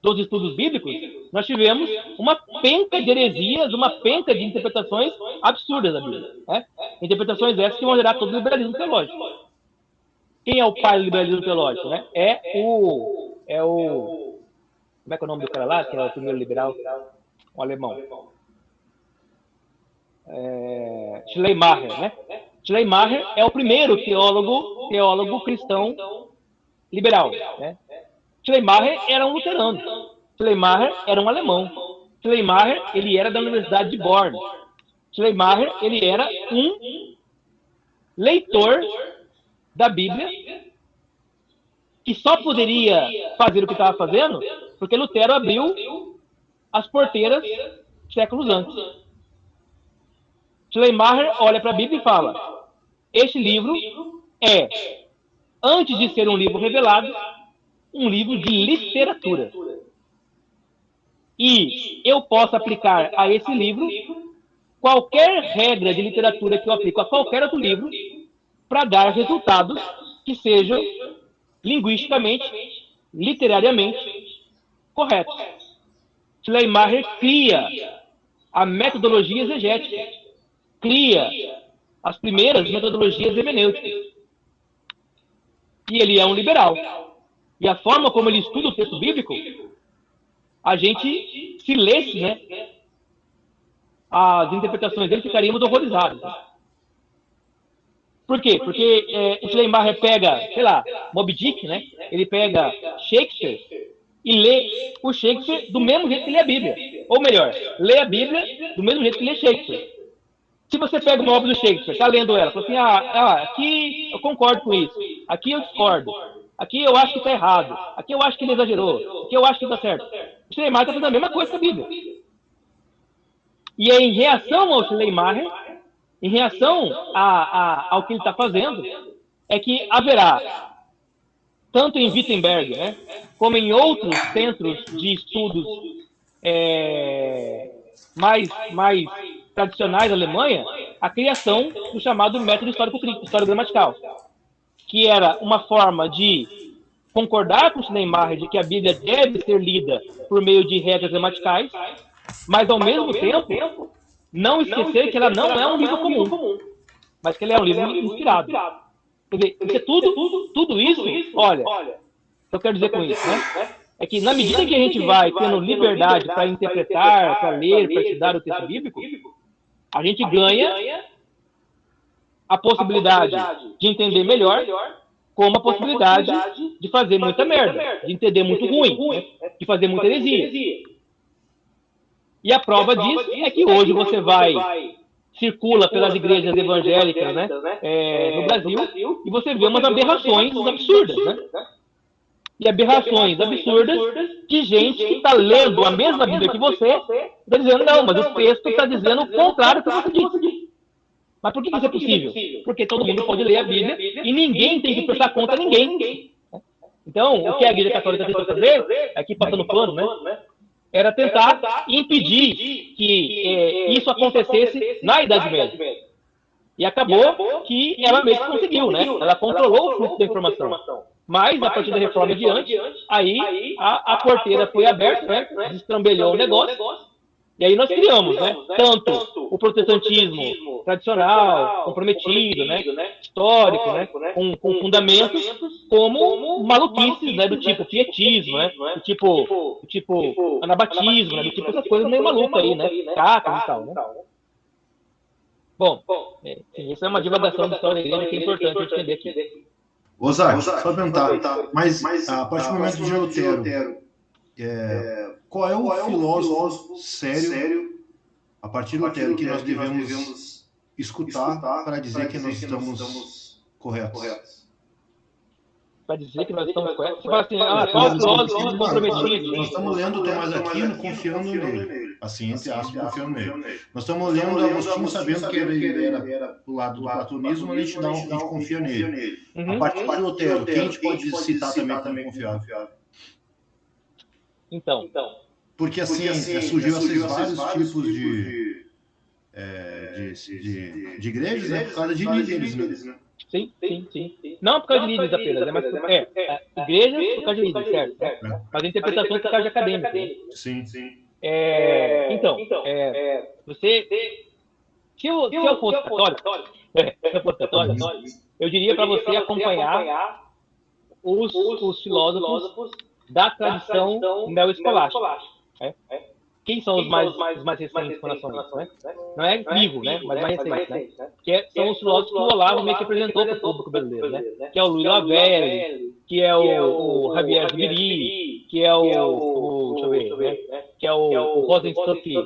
dos estudos bíblicos, nós tivemos uma penca de heresias, uma penca de interpretações absurdas da Bíblia. Né? Interpretações essas que vão gerar todo o liberalismo teológico. Quem é o pai do liberalismo teológico? Né? Como é que é o nome do cara lá, que é o primeiro liberal? Um alemão. Schleiermacher, né? Schleiermacher é o primeiro teólogo cristão liberal. Né? Schleiermacher era um luterano. Schleiermacher era um alemão. Schleiermacher, ele era da Universidade de Bonn. Schleiermacher, ele era um leitor da Bíblia que só poderia fazer o que estava fazendo porque Lutero abriu as porteiras séculos antes. Schleiermacher olha para a Bíblia e fala: este livro é, antes de ser um livro revelado, um livro de literatura. E eu posso aplicar a esse livro qualquer regra de literatura que eu aplico a qualquer outro livro para dar resultados que sejam linguisticamente, literariamente corretos. Schleiermacher cria a metodologia exegética, cria as primeiras metodologias hermenêuticas. E ele é um liberal. E a forma como ele estuda o texto bíblico, a gente, se lesse, né, as interpretações dele, ficaríamos horrorizados. Por quê? Porque o Schleiermacher pega, sei lá, Moby Dick, né? Ele pega Shakespeare e lê o Shakespeare do mesmo jeito que lê a Bíblia. Ou melhor, lê a Bíblia do mesmo jeito que lê Shakespeare. Se você pega uma obra do Shakespeare, está lendo ela, fala assim, aqui eu concordo com isso, aqui eu discordo, aqui eu acho que está errado, aqui eu acho que ele exagerou, aqui eu acho que está certo. O Schleiermacher está fazendo a mesma coisa com a Bíblia. E é em reação ao Schleiermacher, em reação ao que ele está fazendo, é que haverá, tanto em Wittenberg, né, como em outros centros de estudos mais tradicionais da Alemanha, a criação do chamado método histórico-gramatical, que era uma forma de concordar com o Schleiermacher de que a Bíblia deve ser lida por meio de regras gramaticais, mas ao mesmo tempo não esquecer que ela não é um livro comum, mas que ela é um livro inspirado. Quer dizer, porque tudo isso, olha, o que eu quero dizer com isso, né? É que na medida que a gente vai tendo liberdade para interpretar, para ler, para estudar o texto bíblico, a gente ganha a possibilidade de entender melhor, como a possibilidade de fazer muita merda, de entender muito ruim, né? De fazer muita heresia. E a prova disso é que hoje você circula pelas igrejas evangélicas, né, no Brasil, e você vê umas aberrações absurdas, né? E aberrações absurdas de gente que está lendo a mesma Bíblia que você, está dizendo, não, mas o texto está dizendo o contrário do que você disse. Mas por que isso é possível? Porque todo mundo pode ler a Bíblia e ninguém tem que prestar conta a ninguém. Então, o que a Igreja Católica tentou fazer, aqui passando pano, né, era tentar impedir que isso acontecesse na Idade Média. E acabou que ela mesma conseguiu, né? Ela controlou o fluxo da informação. Mas, a partir da reforma em diante, aí a porteira foi aberta, né? Destrambelhou o negócio. E aí nós criamos, né? Tanto o protestantismo tradicional, comprometido, né? Histórico, né? Com fundamentos, como maluquices, né? Do tipo pietismo, né? Do tipo anabatismo, né? Do tipo essas coisas meio malucas aí, né? Cacas e tal, né? Bom, isso é uma divagação da história da igreja que é importante a gente entender aqui. Osar, só perguntar, mas a partir do momento de Lutero, qual é o filósofo sério, a partir do Lutero, que nós devemos escutar para dizer que nós estamos corretos? Para dizer que nós estamos corretos? Você fala assim, qual é o filósofo comprometido? Nós estamos lendo Tomás Aquino confiando nele. Assim, entre aspas, confiando nele. Nós estamos lendo Agostinho sabendo que ele era do lado do platonismo, mas a gente confia nele. A partir de Lutero, quem a gente pode citar também como confiável? Então. Porque assim, surgiu esses vários tipos de igrejas, né? Por causa de líderes, né? Sim. Não por causa de líderes apenas, mas igrejas por causa de líderes, certo? Mas a interpretação por causa de acadêmicos. Sim. Então, se eu fosse católico, eu diria para você acompanhar os filósofos da tradição neoescolástica. Quem são os mais recentes com relação a isso, né? Não é vivo, né? Mas mais recentes, né? Que são os filósofos que o Olavo meio que apresentou para o público brasileiro, né? Que é o Luiz Lavelli, que é o Javier Zubiri, que é deixa eu ver, né? Que é o Rosenstock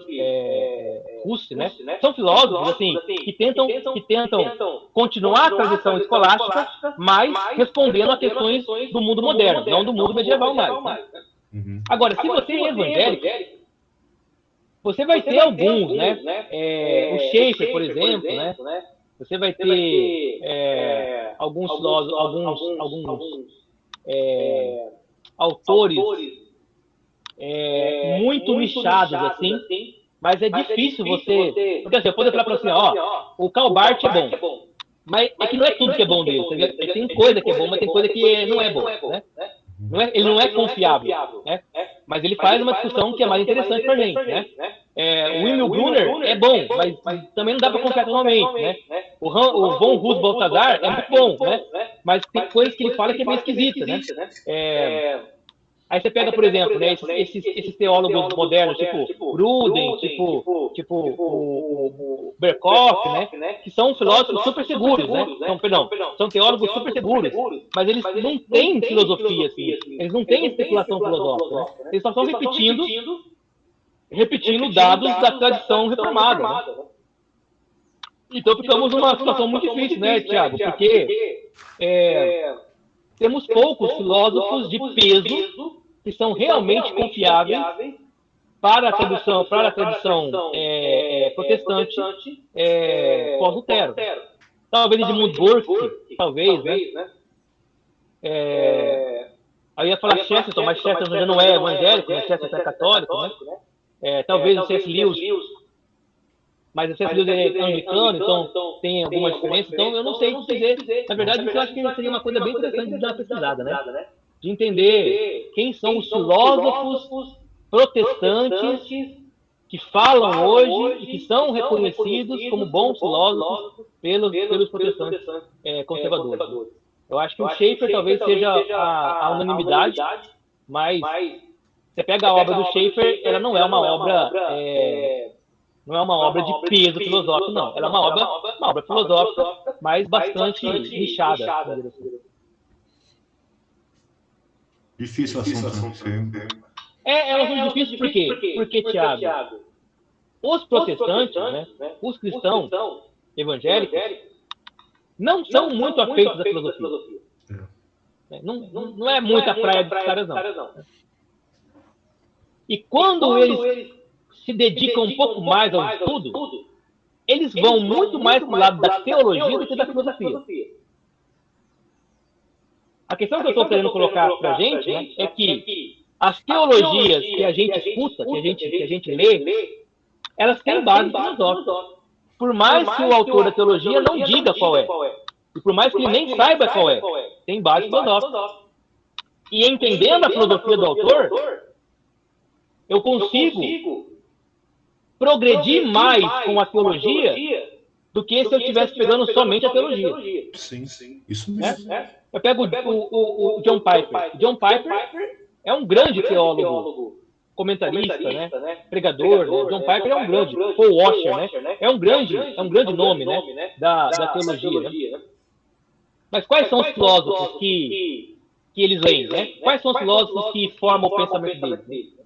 Huss, né? São filósofos, assim, que tentam continuar a tradição escolástica, mas respondendo a questões do mundo moderno, não do mundo medieval mais, né? Agora, se você é evangélico, você vai ter alguns, né? O Schaeffer, por exemplo, né? Você vai ter alguns autores muito nichados, assim, mas é difícil você... Porque assim, eu posso falar para você, o Karl Barth é bom, mas é que não é tudo que é bom dele. Tem coisa que é bom, mas tem coisa que não é bom, né? Ele não é confiável, né? Mas ele faz uma discussão que é mais interessante pra gente, né? O Emil Brunner é bom, mas também não dá para confiar totalmente, né? O von Hus Balthasar é muito bom, né? Mas tem coisas que ele fala que é meio esquisita, né? Aí você pega, por exemplo, né, esses teólogos modernos, tipo Gruden, tipo o Berkhoff, né, que são filósofos super seguros, né? São teólogos super seguros, mas eles não têm filosofia, assim, eles não têm especulação filosófica, né? Eles só estão repetindo dados da tradição reformada, né? Então ficamos numa situação muito difícil, né, Tiago? Porque temos poucos filósofos de peso que são realmente confiáveis para a tradição protestante pós-Lutero. Talvez Edmund Burke, talvez, né? Eu ia falar Chesterton, mas Chesterton já não é evangélico, né? Chesterton é católico, né? Talvez o C.S. Lewis, mas o C.S. Lewis é anglicano, então tem algumas diferenças. Então eu não sei o que dizer. Na verdade, eu acho que seria uma coisa bem interessante de dar uma pesquisada, né? De entender quem são os filósofos protestantes que falam hoje e que são reconhecidos como bons filósofos pelos protestantes conservadores. Eu acho que o Schaeffer talvez seja a unanimidade, mas você pega a obra do Schaeffer, ela não é uma obra de peso filosófico, não. Ela é uma obra filosófica, mas bastante nichada. Difícil o assunto, né? É um assunto difícil por quê? Porque, Tiago, os protestantes, né, os cristãos evangélicos, não são muito afeitos à filosofia. Não é muita praia dos caras, não. E quando eles se dedicam um pouco mais ao estudo, eles vão muito mais para o lado da teologia do que da filosofia. A questão que eu estou querendo colocar para a gente, né, é que as teologias que a gente escuta, que a gente lê, elas têm base filosófica. Por mais que o autor da teologia não diga qual é, e por mais que ele nem saiba qual é, tem base filosófica. E entendendo a filosofia do autor, eu consigo progredir mais com a teologia do que se eu estivesse pegando somente a teologia. Sim, isso mesmo. Eu pego o John Piper. John Piper é um grande teólogo, comentarista, né? Pregador, né? John Piper é um grande, Paul Washer, né? É um grande nome, né? Da teologia, né? Mas quais são os filósofos que eles leem, né? Quais são os filósofos que formam o pensamento deles?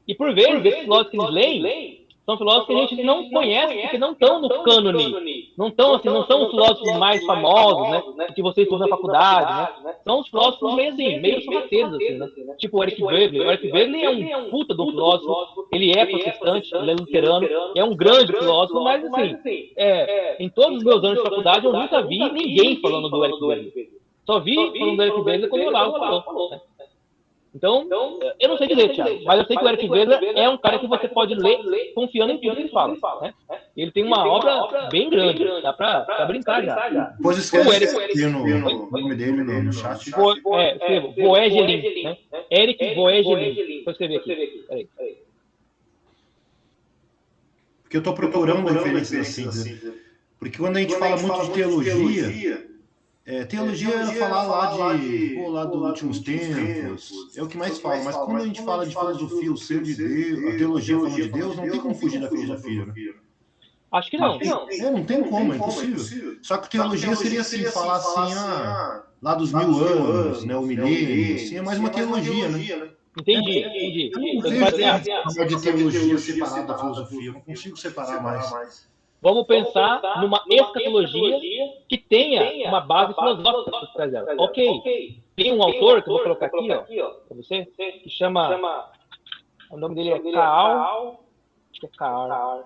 E por vezes, esses filósofos que eles leem são filósofos que a gente não conhece, porque não estão no cânone. Não são os filósofos mais famosos, né? Que você estuda na faculdade, né? São os filósofos meio assim, meio sorrateiros, assim, né? Tipo o Eric Wegley. O Eric Wegley é um puta de um filósofo, ele é protestante, ele é luterano, é um grande filósofo, mas assim, em todos os meus anos de faculdade eu nunca vi ninguém falando do Eric Wegley. Só vi falando do Eric Wegley quando o Olavo falou, né? Então, eu não sei dizer, Thiago, mas eu sei que o Eric Wegley é um cara que você pode ler confiando em tudo que ele fala, né? Ele tem uma obra bem grande, dá pra brincar já. Depois escreve no nome dele no chat. Escrevo, Voegelin, né? Eric Voegelin. Vou escrever aqui, peraí. Porque eu estou procurando referências assim, porque quando a gente fala muito de teologia, teologia é falar lá dos últimos tempos, é o que mais fala, mas quando a gente fala de filosofia, o ser de Deus, a teologia falando de Deus, não tem como fugir da filosofia, né? Acho que não. Não tem como, é impossível. Só que teologia seria assim, falar assim, lá dos 1000 anos, né, o milênio, assim, é mais uma teologia, né? Entendi. Eu não vejo de teologia separada da filosofia, eu não consigo separar mais. Vamos pensar numa escatologia que tenha uma base filosófica por trás dela. Ok. Tem um autor que eu vou colocar aqui, ó, para você, que chama. O nome dele é Karl. Acho que é Karl.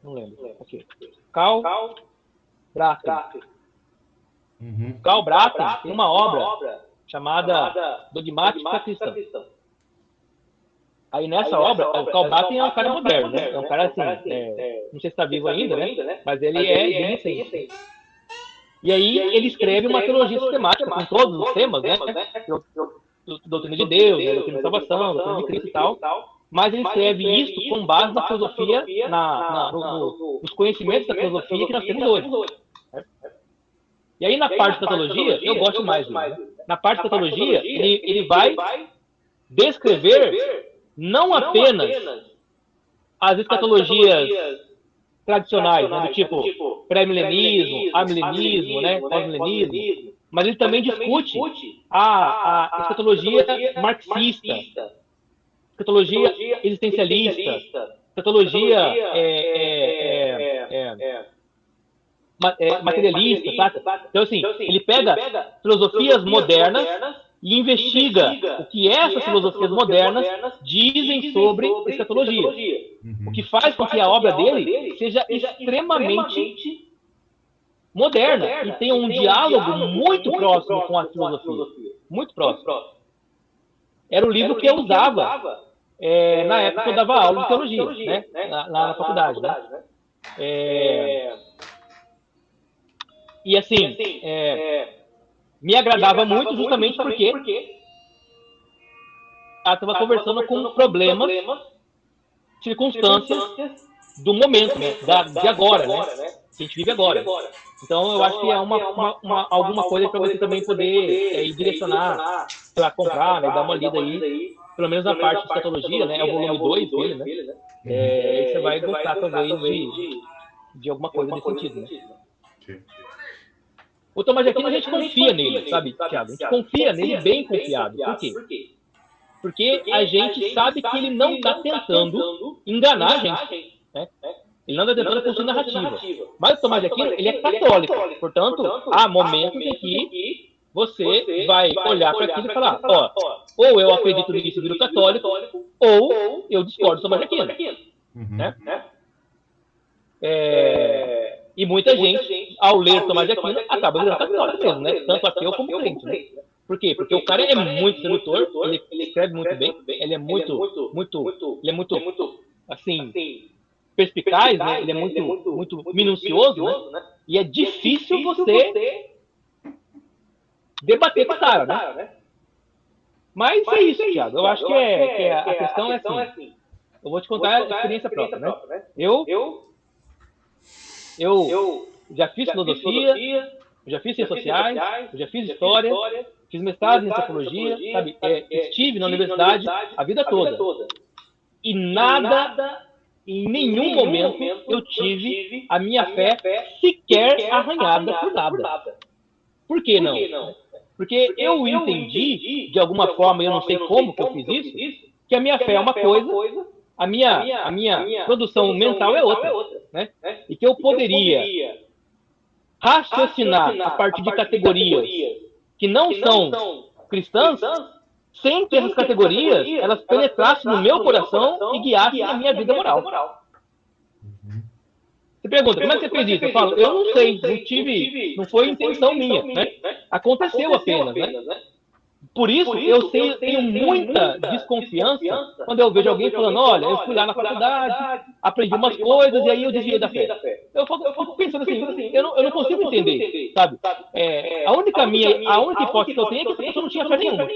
Não lembro. Aqui. Karl Bracken. Karl Bracken tem uma obra chamada Dogmática Cristã. Aí nessa obra, o Karl Bracken é um cara moderno, né? É um cara assim, não sei se está vivo ainda, né? Mas ele é bem recente. E aí ele escreve uma teologia sistemática com todos os temas, né? Doutrina de Deus, né? Doutrina de salvação, doutrina de Cristo e tal. Mas ele escreve isso com base na filosofia, nos conhecimentos da filosofia que nós temos hoje. E aí, na parte de escatologia, eu gosto mais dele. Né? Na parte de escatologia, ele vai descrever não apenas as escatologias tradicionais, né, do tipo pré-milenismo, amilenismo, né, pós-milenismo, mas ele também discute a escatologia marxista, escatologia existencialista, escatologia materialista, saca? Então, assim, ele pega filosofias modernas e investiga o que essas filosofias modernas dizem sobre escatologia. O que faz com que a obra dele seja extremamente moderna e tenha um diálogo muito próximo com a filosofia. Muito próximo. Era o livro que eu usava na época que eu dava aula de teologia, né? Lá na faculdade, né? E assim, me agradava muito justamente porque eu estava conversando com problemas, circunstâncias do momento, né? De agora, né? Que a gente vive agora. Então, eu acho que é alguma coisa para você também poder direcionar para comprar, né? Dar uma lida aí, pelo menos na parte de escatologia, né? É o volume 2 dele, né? Aí você vai gostar talvez de alguma coisa nesse sentido, né? O Tomás de Aquino, a gente confia nele, sabe, Thiago? A gente confia nele bem confiado. Por quê? Porque a gente sabe que ele não está tentando enganar a gente, né? Ele não está tentando construir narrativa. Mas o Tomás de Aquino, ele é católico. Portanto, há momentos em que você vai olhar para aquilo e falar, ou eu acredito nisso e viro católico, ou eu discordo do Tomás de Aquino. Né? E muita gente, ao ler Tomás de Aquino, acaba virando católico mesmo, né? Tanto ateu como crente, né? Por quê? Porque o cara é muito sedutor, ele escreve muito bem, ele é muito, assim, perspicaz, né? Ele é muito minucioso, né? E é difícil você debater com o cara, né? Mas é isso, Thiago. Eu acho que a questão é assim. Eu vou te contar a experiência própria, né? Eu já fiz filosofia, já fiz ciências sociais, já fiz história, fiz mestrado em antropologia, sabe? Estive na universidade a vida toda. E nada, em nenhum momento, eu tive a minha fé sequer arranhada por nada. Por que não? Porque eu entendi, de alguma forma, eu não sei como que eu fiz isso, que a minha fé é uma coisa, a minha produção mental é outra, né? E que eu poderia raciocinar a partir de categorias que não são cristãs, sem que essas categorias elas penetrassem no meu coração e guiassem a minha vida moral. Você pergunta, como é que você fez isso? Eu falo, eu não sei, não foi intenção minha, né? Aconteceu apenas, né? Por isso, eu tenho muita desconfiança quando eu vejo alguém falando, olha, eu fui lá na faculdade, aprendi umas coisas e aí eu desviei da fé. Eu fico pensando assim, eu não consigo entender, sabe? A única hipótese que eu tenho é que essa pessoa não tinha fé nenhuma.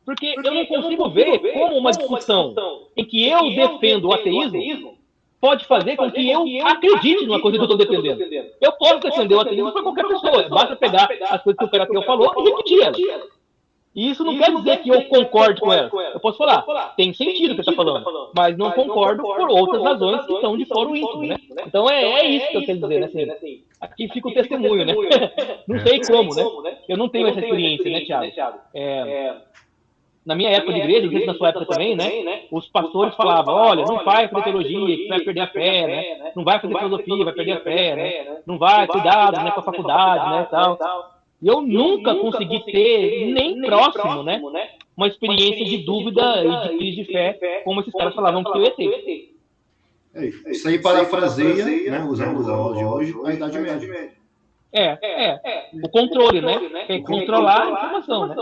Porque eu não consigo ver como uma discussão em que eu defendo o ateísmo pode fazer com que eu acredite numa coisa que eu estou defendendo. Eu posso defender o ateísmo para qualquer pessoa. Basta pegar as coisas que o cara ateu falou e repetir elas. E isso não quer dizer que eu concorde com elas. Eu posso falar, tem sentido o que você está falando, mas não concordo por outras razões que estão de fora o íntimo, né? Então é isso que eu quero dizer, né? Assim, aqui fica o testemunho, né? Não sei como, né? Eu não tenho essa experiência, né, Thiago? Na minha época de igreja, não sei se na sua época também, né? Os pastores falavam, olha, não vai fazer teologia, que vai perder a fé, né? Não vai fazer filosofia, vai perder a fé, né? Não vai, cuidado, né, com a faculdade, né, tal. E eu nunca consegui ter, nem próximo, né, uma experiência de dúvida e de crise de fé, como esses caras falavam que eu ia ter. Isso aí parafraseia, né, usando os aulas de hoje, a Idade Média. O controle, né? É controlar a informação, né?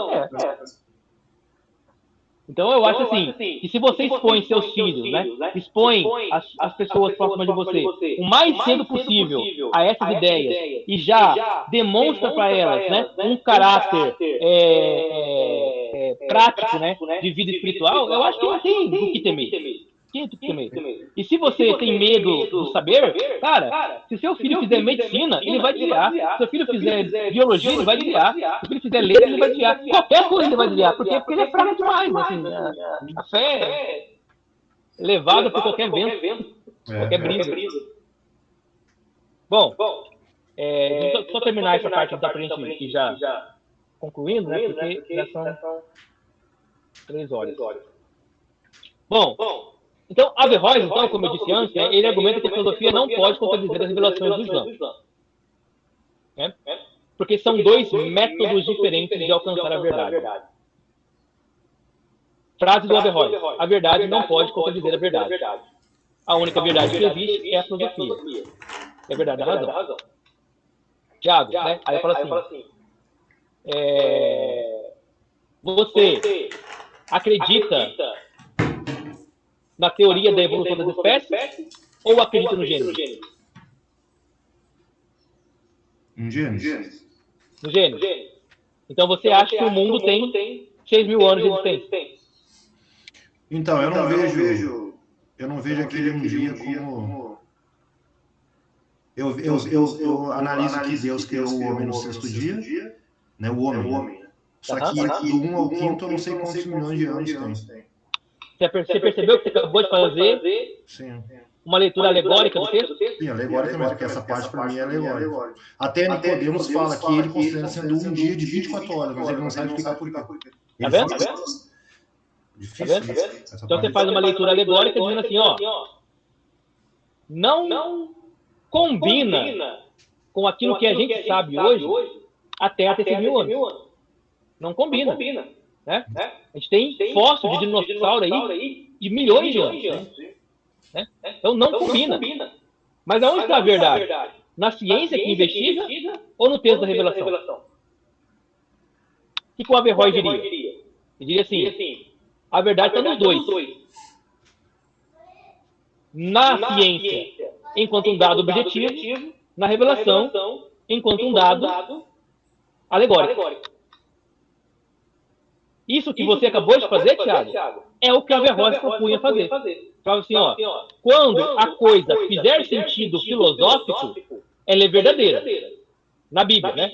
Então eu acho assim, que se você expõe seus filhos, né, expõe as pessoas próximas de você o mais cedo possível a essas ideias e já demonstra para elas, né, um caráter prático, né, de vida espiritual, eu acho que não tem o que temer. Quem tem medo? E se você tem medo do saber, cara, se seu filho fizer medicina, ele vai desviar. Se seu filho fizer biologia, ele vai desviar. Se seu filho fizer letras, ele vai desviar. Qualquer coisa ele vai desviar. Por quê? Porque ele é fraco demais. Assim, a fé é levada por qualquer vento, qualquer brisa. Bom, só terminar essa parte da frente aqui já concluindo, né? Porque já são 3 horas. Bom, então, Averroes, então, como eu disse antes, ele argumenta que a filosofia não pode contradizer as revelações do Islã. Né? Porque são 2 métodos diferentes de alcançar a verdade. Frase do Averroes: a verdade não pode contradizer a verdade. A única verdade que existe é a filosofia. É a verdade da razão. Tiago, né? Aí fala assim, você acredita na teoria da evolução das espécies ou acredita no Gênesis? No Gênesis. No Gênesis. Então você acha que o mundo tem 6.000 anos de existência? Então, eu não vejo aquele um dia como... Eu analiso que Deus criou o homem no 6º dia, né, o homem. Só que do 1 ao 5º, eu não sei quantos milhões de anos tem. Você percebeu que você acabou de fazer? Sim. Uma leitura alegórica do texto? Sim, alegórica mesmo, porque essa parte para mim é alegórica. Até Nicodemos fala que ele considera sendo um dia de 24 horas, mas ele não sabe explicar por quê. Tá vendo? Difícil. Então você faz uma leitura alegórica dizendo assim, ó, não combina com aquilo que a gente sabe hoje a Terra ter 6.000 anos. Não combina. Né? A gente tem fóssil de dinossauro aí de milhões de anos. Né? Então não combina. Mas aonde está a verdade? Na ciência que investiga ou no texto da revelação? O que o Averroes diria? Ele diria assim, a verdade está nos dois. Na ciência, enquanto um dado objetivo, na revelação, enquanto um dado alegórico. Isso que você acabou de fazer, Thiago, é o que Averroes propunha fazer. Fala assim, ó, quando a coisa fizer sentido filosófico, ela é verdadeira. Na Bíblia, né?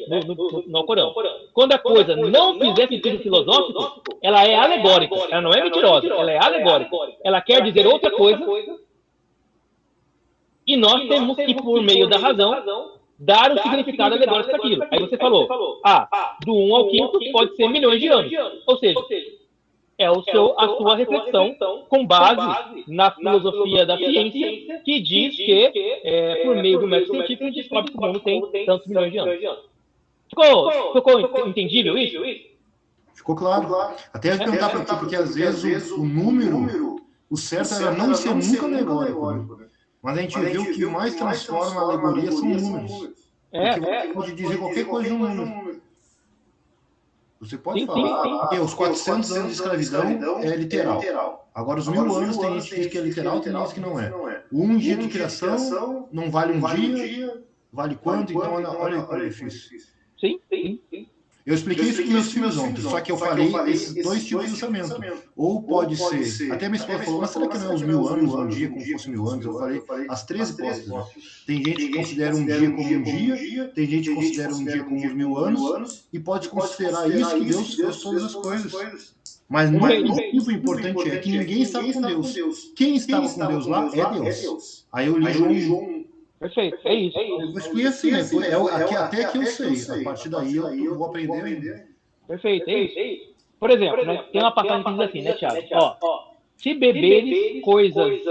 No Corão. Quando a coisa não fizer sentido filosófico, ela é alegórica. Ela não é mentirosa, ela é alegórica. Ela quer dizer outra coisa e nós temos que, por meio da razão, dar o significado alegórico daquilo. Aí você falou, do 1 ao 5º pode ser milhões de anos. Ou seja, é a sua reflexão com base na filosofia da ciência, que diz que, por meio do método científico, a gente descobre que o mundo tem tantos milhões de anos. Ficou entendível isso? Ficou claro. Até eu perguntar para ti, porque às vezes o número, o certo era não ser nunca alegórico. Mas a gente vê o que mais transforma a alegoria são números. Porque você pode dizer qualquer coisa de um número. Você pode falar que os 400 anos de escravidão é literal. Agora, os 1.000 anos tem gente que diz que é literal, tem gente que não é. Um dia de criação não vale um dia, vale quanto? Então, olha como é difícil. Sim. Eu expliquei isso com meus filhos ontem, só que eu falei esses 2 tipos de pensamento. Ou pode ser, até minha esposa falou, mas será que não é os 1.000 anos, um dia, como fosse 1.000 anos? Eu falei as 3 hipóteses. Tem gente que considera um dia como um dia, tem gente que considera um dia como os 1.000 anos, e pode considerar isso que Deus fez todas as coisas. Mas o princípio importante é que ninguém estava com Deus. Quem estava com Deus lá é Deus. Aí eu li João 1. Perfeito, é isso. Eu expliquei assim, né? Até que eu sei. A partir daí eu vou aprender ainda. Perfeito, é isso. Por exemplo, né, tem uma passagem que diz assim, né, Thiago? Ó, se beberes coisas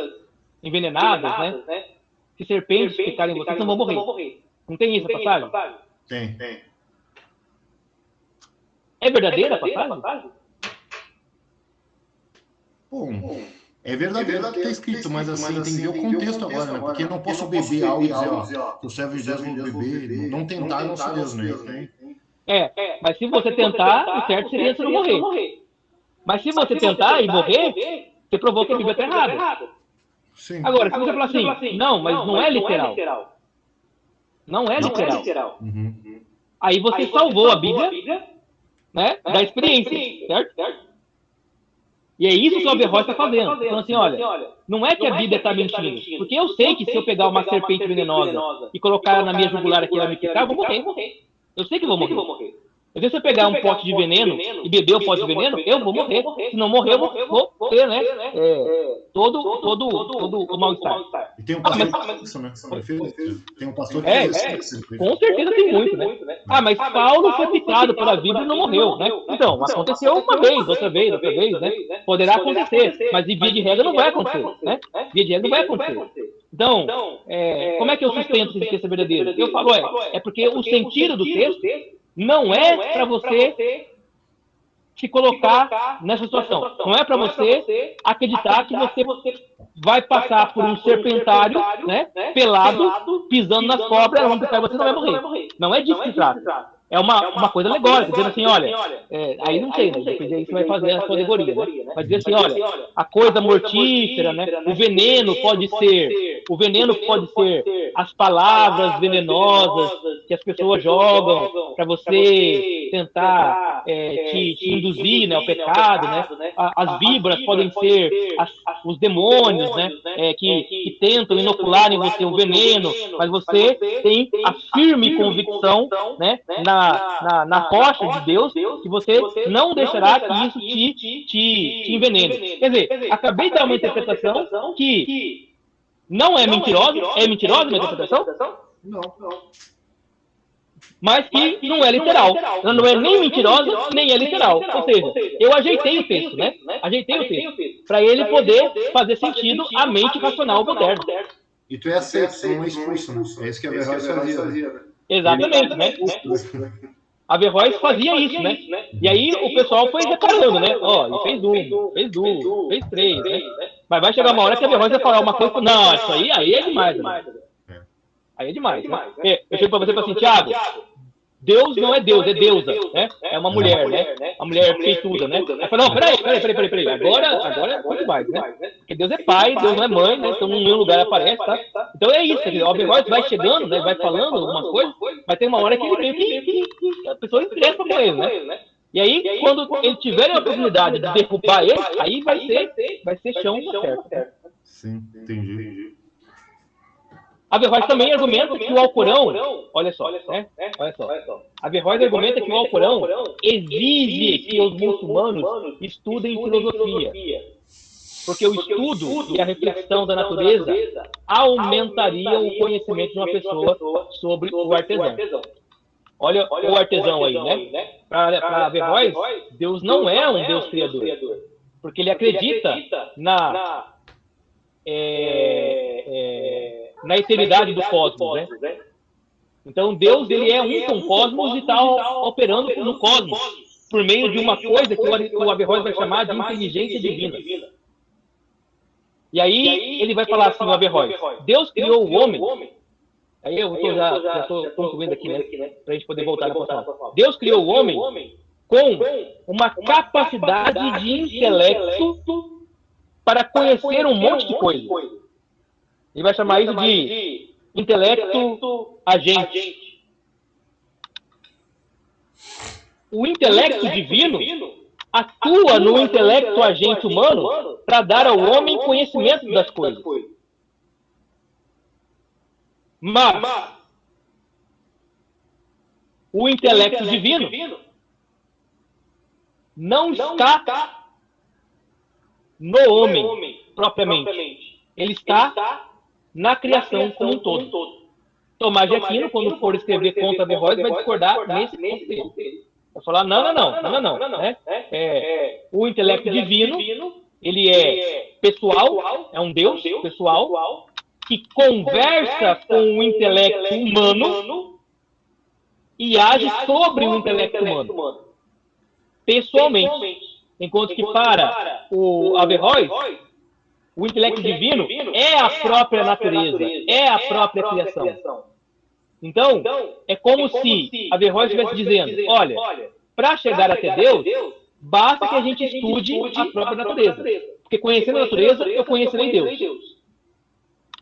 envenenadas, né? Se serpentes picarem em vocês, não vão morrer. Não tem isso a passagem? Tem. É verdadeira a passagem? Bom, é verdadeiro o que está escrito, mas assim, tem que ver o contexto agora, né? Porque eu não posso beber algo e dizer, que o servo de Deus vou beber, não tentar, não sou Deus, né? Mas se você tentar, o certo seria você não morrer. Mas se você tentar e morrer, você provou que a Bíblia está errada. Sim. Agora, se você falar assim, não, mas não é literal. Não é literal. Aí você salvou a Bíblia, né, da experiência, certo? E é isso que o Averroes está fazendo. Então, assim, olha, não é que a Bíblia está mentindo. Porque eu sei que se eu pegar uma serpente venenosa e colocar ela na minha jugular aqui e ela me picar, eu vou morrer. Eu sei que eu vou morrer. Mas se eu pegar um pote de veneno e beber o pote de veneno, eu vou morrer. Se não morrer, eu vou ter, né? Todo o mal-estar. E tem um pastor que faz isso, né? Tem um pastor que faz isso. Com certeza tem muito, né? Mas Paulo foi picado pela Bíblia e não morreu, né? Então, aconteceu uma vez, outra vez, né? Poderá acontecer, mas de via de regra não vai acontecer, né? Via de regra não vai acontecer. Então, como é que eu sustento que esse texto é verdadeiro? Eu falo, é porque o sentido do texto não é para você se colocar nessa situação. Não é para você acreditar que você vai passar por um serpentário, né, pelado, pisando nas cobras, vão picar e você não vai morrer. Não é disso que se trata. É uma coisa alegórica, dizendo assim, olha, aí não sei, né? Depois aí você vai fazer a sua alegoria, né? Vai dizer assim, olha, a coisa mortífera, né? O veneno pode ser as palavras venenosas que as pessoas jogam para você tentar te induzir, né, ao pecado, né? As víboras podem ser os demônios, né? Que tentam inocular em você o veneno, mas você tem a firme convicção, né? Na rocha de Deus, que você não deixará que isso te envenene. Quer dizer, acabei de dar uma interpretação que não é mentirosa. É mentirosa a minha interpretação? Não. Mas que não é literal. Ela não é nem mentirosa, nem é literal. Ou seja, eu ajeitei o texto, né? Ajeitei o texto. Para ele poder fazer sentido à mente racional moderna. E tu é aceito, você não é expulso, né? É isso que a Averroes fazia, né? Exatamente, né? Averroes fazia isso, né? E aí o pessoal foi reparando, né? Ó, ele fez um, fez duas, fez três, né? Mas vai chegar uma hora que a Averroes vai falar uma coisa, não, isso aí é demais, né? Aí é demais, né? Eu chego pra você e falo assim, Thiago, Deus não é Deus, é deusa, né? É uma mulher, né? Uma mulher feituda, né? Aí fala, não, peraí, agora é muito mais, né? Porque Deus é pai, Deus não é mãe, né? Então, no meu lugar aparece, tá? Então, é isso, quer dizer, o Averroes vai chegando, né? Vai falando algumas coisas, mas tem uma hora que ele meio que a pessoa encrespa com ele, né? E aí, quando ele tiver a oportunidade de derrubar ele, aí vai ser chão certo. Sim, entendi. Averroes também argumenta que o Alcorão, olha só, né? Olha só. Averroes argumenta que o Alcorão exige que os muçulmanos estudem filosofia, porque o estudo e a reflexão da natureza aumentariam o conhecimento de uma pessoa sobre o artesão. Olha o artesão aí, né? Para Averroes, Deus não é um Deus criador, porque ele acredita na eternidade do cosmos, né? Então Deus, ele é um com o cosmos e está operando no cosmos por meio de uma coisa que o Averroes vai chamar de inteligência divina. E aí ele vai falar assim, o Averroes, Deus criou o homem. Aí eu já estou concluindo aqui, né? Para a gente poder voltar na próxima. Deus criou o homem com uma capacidade de intelecto para conhecer um monte de coisa. Ele vai chamar isso de intelecto agente. O intelecto divino atua no intelecto agente humano para dar ao homem conhecimento das coisas. Mas o intelecto divino não está no homem propriamente. Ele está na criação como um todo. Tomás de Aquino, quando for escrever contra Averroes, vai discordar nesse ponto dele. Vai falar, não. Né? O intelecto divino, ele é pessoal, é um Deus pessoal, que conversa com o intelecto humano e age sobre o intelecto humano, pessoalmente. Enquanto que para o Averroes, o intelecto divino é a própria natureza, é a própria criação. Então, é como se Averroes estivesse dizendo, olha, para chegar até Deus, basta que a gente estude a própria natureza. Porque conhecendo a natureza, eu conhecerei Deus.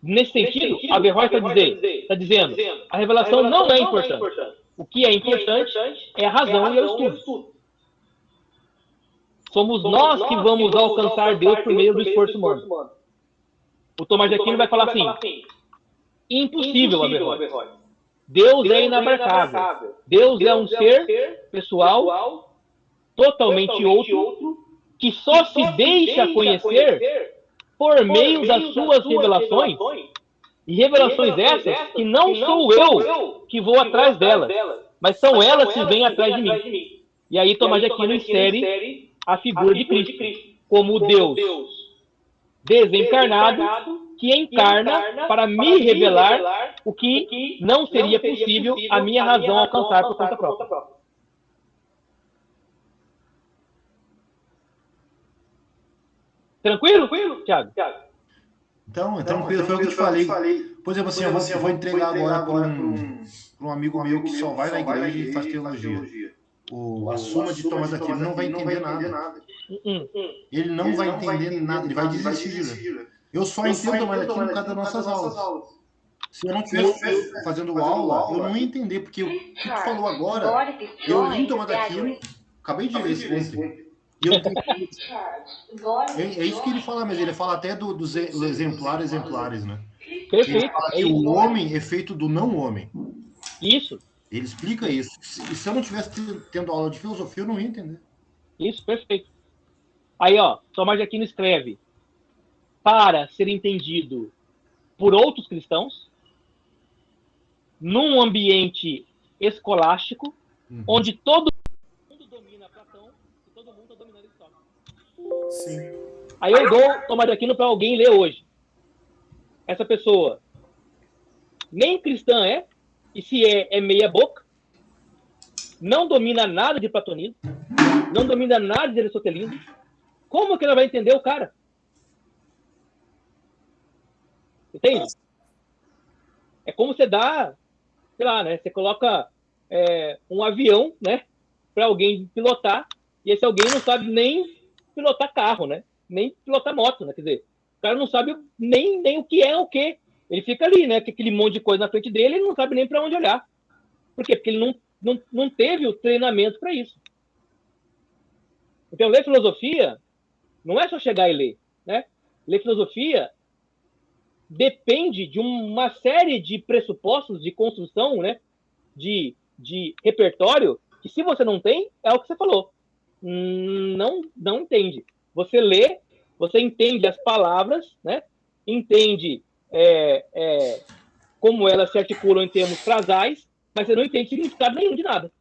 Nesse sentido, Averroes está dizendo, a revelação não é importante. O que é importante é a razão e o estudo. somos nós que vamos alcançar Deus por meio do esforço humano. O Tomás de Aquino vai falar assim, impossível, Averroes. Deus é inabarcável. Deus é um ser pessoal, totalmente outro, que só se deixa conhecer por meio das suas revelações, e revelações essas que não sou eu que vou atrás delas, mas são elas que vêm atrás de mim. E aí Tomás de Aquino insere a figura de Cristo como Deus desencarnado que encarna para me revelar o que não seria possível a minha razão alcançar por conta própria. Tranquilo, Thiago? Então, Pedro, foi o que eu te falei. Por exemplo, assim, eu vou entregar agora para um amigo meu que só vai na igreja e faz teologia. A Suma de Tomás de Aquino não vai entender nada. Ele não vai entender nada, ele vai desistir de ler. Eu só entendo Tomás de Aquino por causa das nossas aulas. Se eu não estivesse fazendo aula, eu não ia entender, porque o que tu falou agora, eu li Tomás de Aquino, acabei de ler esse ontem. É isso que ele fala, mas ele fala até dos exemplares, né? Ele fala que o homem é feito do não-homem. Isso. Ele explica isso. E se eu não tivesse tendo aula de filosofia, eu não ia entender. Isso, perfeito. Aí, Tomás de Aquino escreve: para ser entendido por outros cristãos, num ambiente escolástico, onde todo mundo domina Platão e todo mundo está dominando Aristóteles. Sim. Aí eu dou Tomás de Aquino para alguém ler hoje. Essa pessoa nem cristã é, e se é meia boca, não domina nada de platonismo, não domina nada de aristotelismo. Como que ela vai entender o cara? Entende? É como você dá, sei lá, né? Você coloca um avião, né, para alguém pilotar, e esse alguém não sabe nem pilotar carro, né? Nem pilotar moto, né? Quer dizer, o cara não sabe nem o que é o quê. Ele fica ali, né? Com aquele monte de coisa na frente dele, ele não sabe nem para onde olhar. Por quê? Porque ele não teve o treinamento para isso. Então, ler filosofia não é só chegar e ler, né? Ler filosofia depende de uma série de pressupostos de construção, né? De repertório, que se você não tem, é o que você falou. Não entende. Você lê, você entende as palavras, né? Entende como elas se articulam em termos frasais, mas você não entende significado nenhum de nada.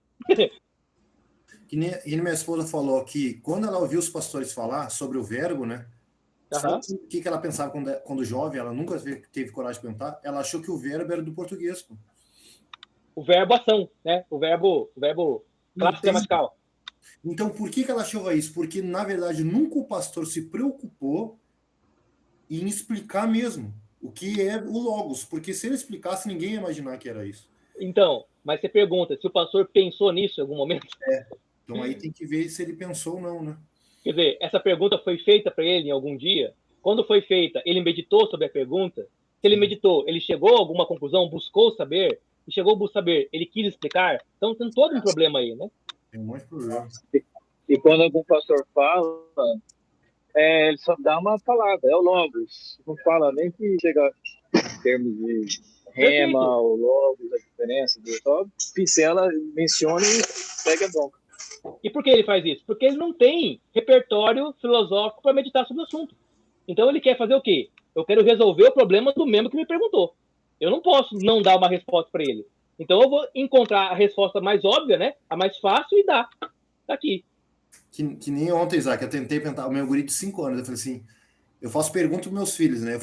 Que nem minha esposa falou que quando ela ouviu os pastores falar sobre o verbo, né? Sabe o que ela pensava quando jovem? Ela nunca teve coragem de perguntar. Ela achou que o verbo era do português. Pô. O verbo ação, né? O verbo clássico gramatical. Então, por que ela achou isso? Porque, na verdade, nunca o pastor se preocupou em explicar mesmo o que é o logos. Porque se ele explicasse, ninguém ia imaginar que era isso. Então, mas você pergunta se o pastor pensou nisso em algum momento? Então aí tem que ver se ele pensou ou não, né? Quer dizer, essa pergunta foi feita para ele em algum dia? Quando foi feita, ele meditou sobre a pergunta? Se ele meditou, ele chegou a alguma conclusão, buscou saber? E chegou a saber, ele quis explicar? Então tem todo um problema aí, né? Tem um monte de problema. E quando algum pastor fala, ele só dá uma palavra, é o logos. Não fala nem que chega em termos de rema, o logos, a diferença, só pincela, menciona e pega a bronca. E por que ele faz isso? Porque ele não tem repertório filosófico para meditar sobre o assunto. Então ele quer fazer o quê? Eu quero resolver o problema do membro que me perguntou. Eu não posso não dar uma resposta para ele. Então eu vou encontrar a resposta mais óbvia, né? A mais fácil e dar. Tá aqui. Que nem ontem, Isaac, eu tentei perguntar, o meu guri de 5 anos, eu falei assim, eu faço pergunta para meus filhos, né? Eu falei,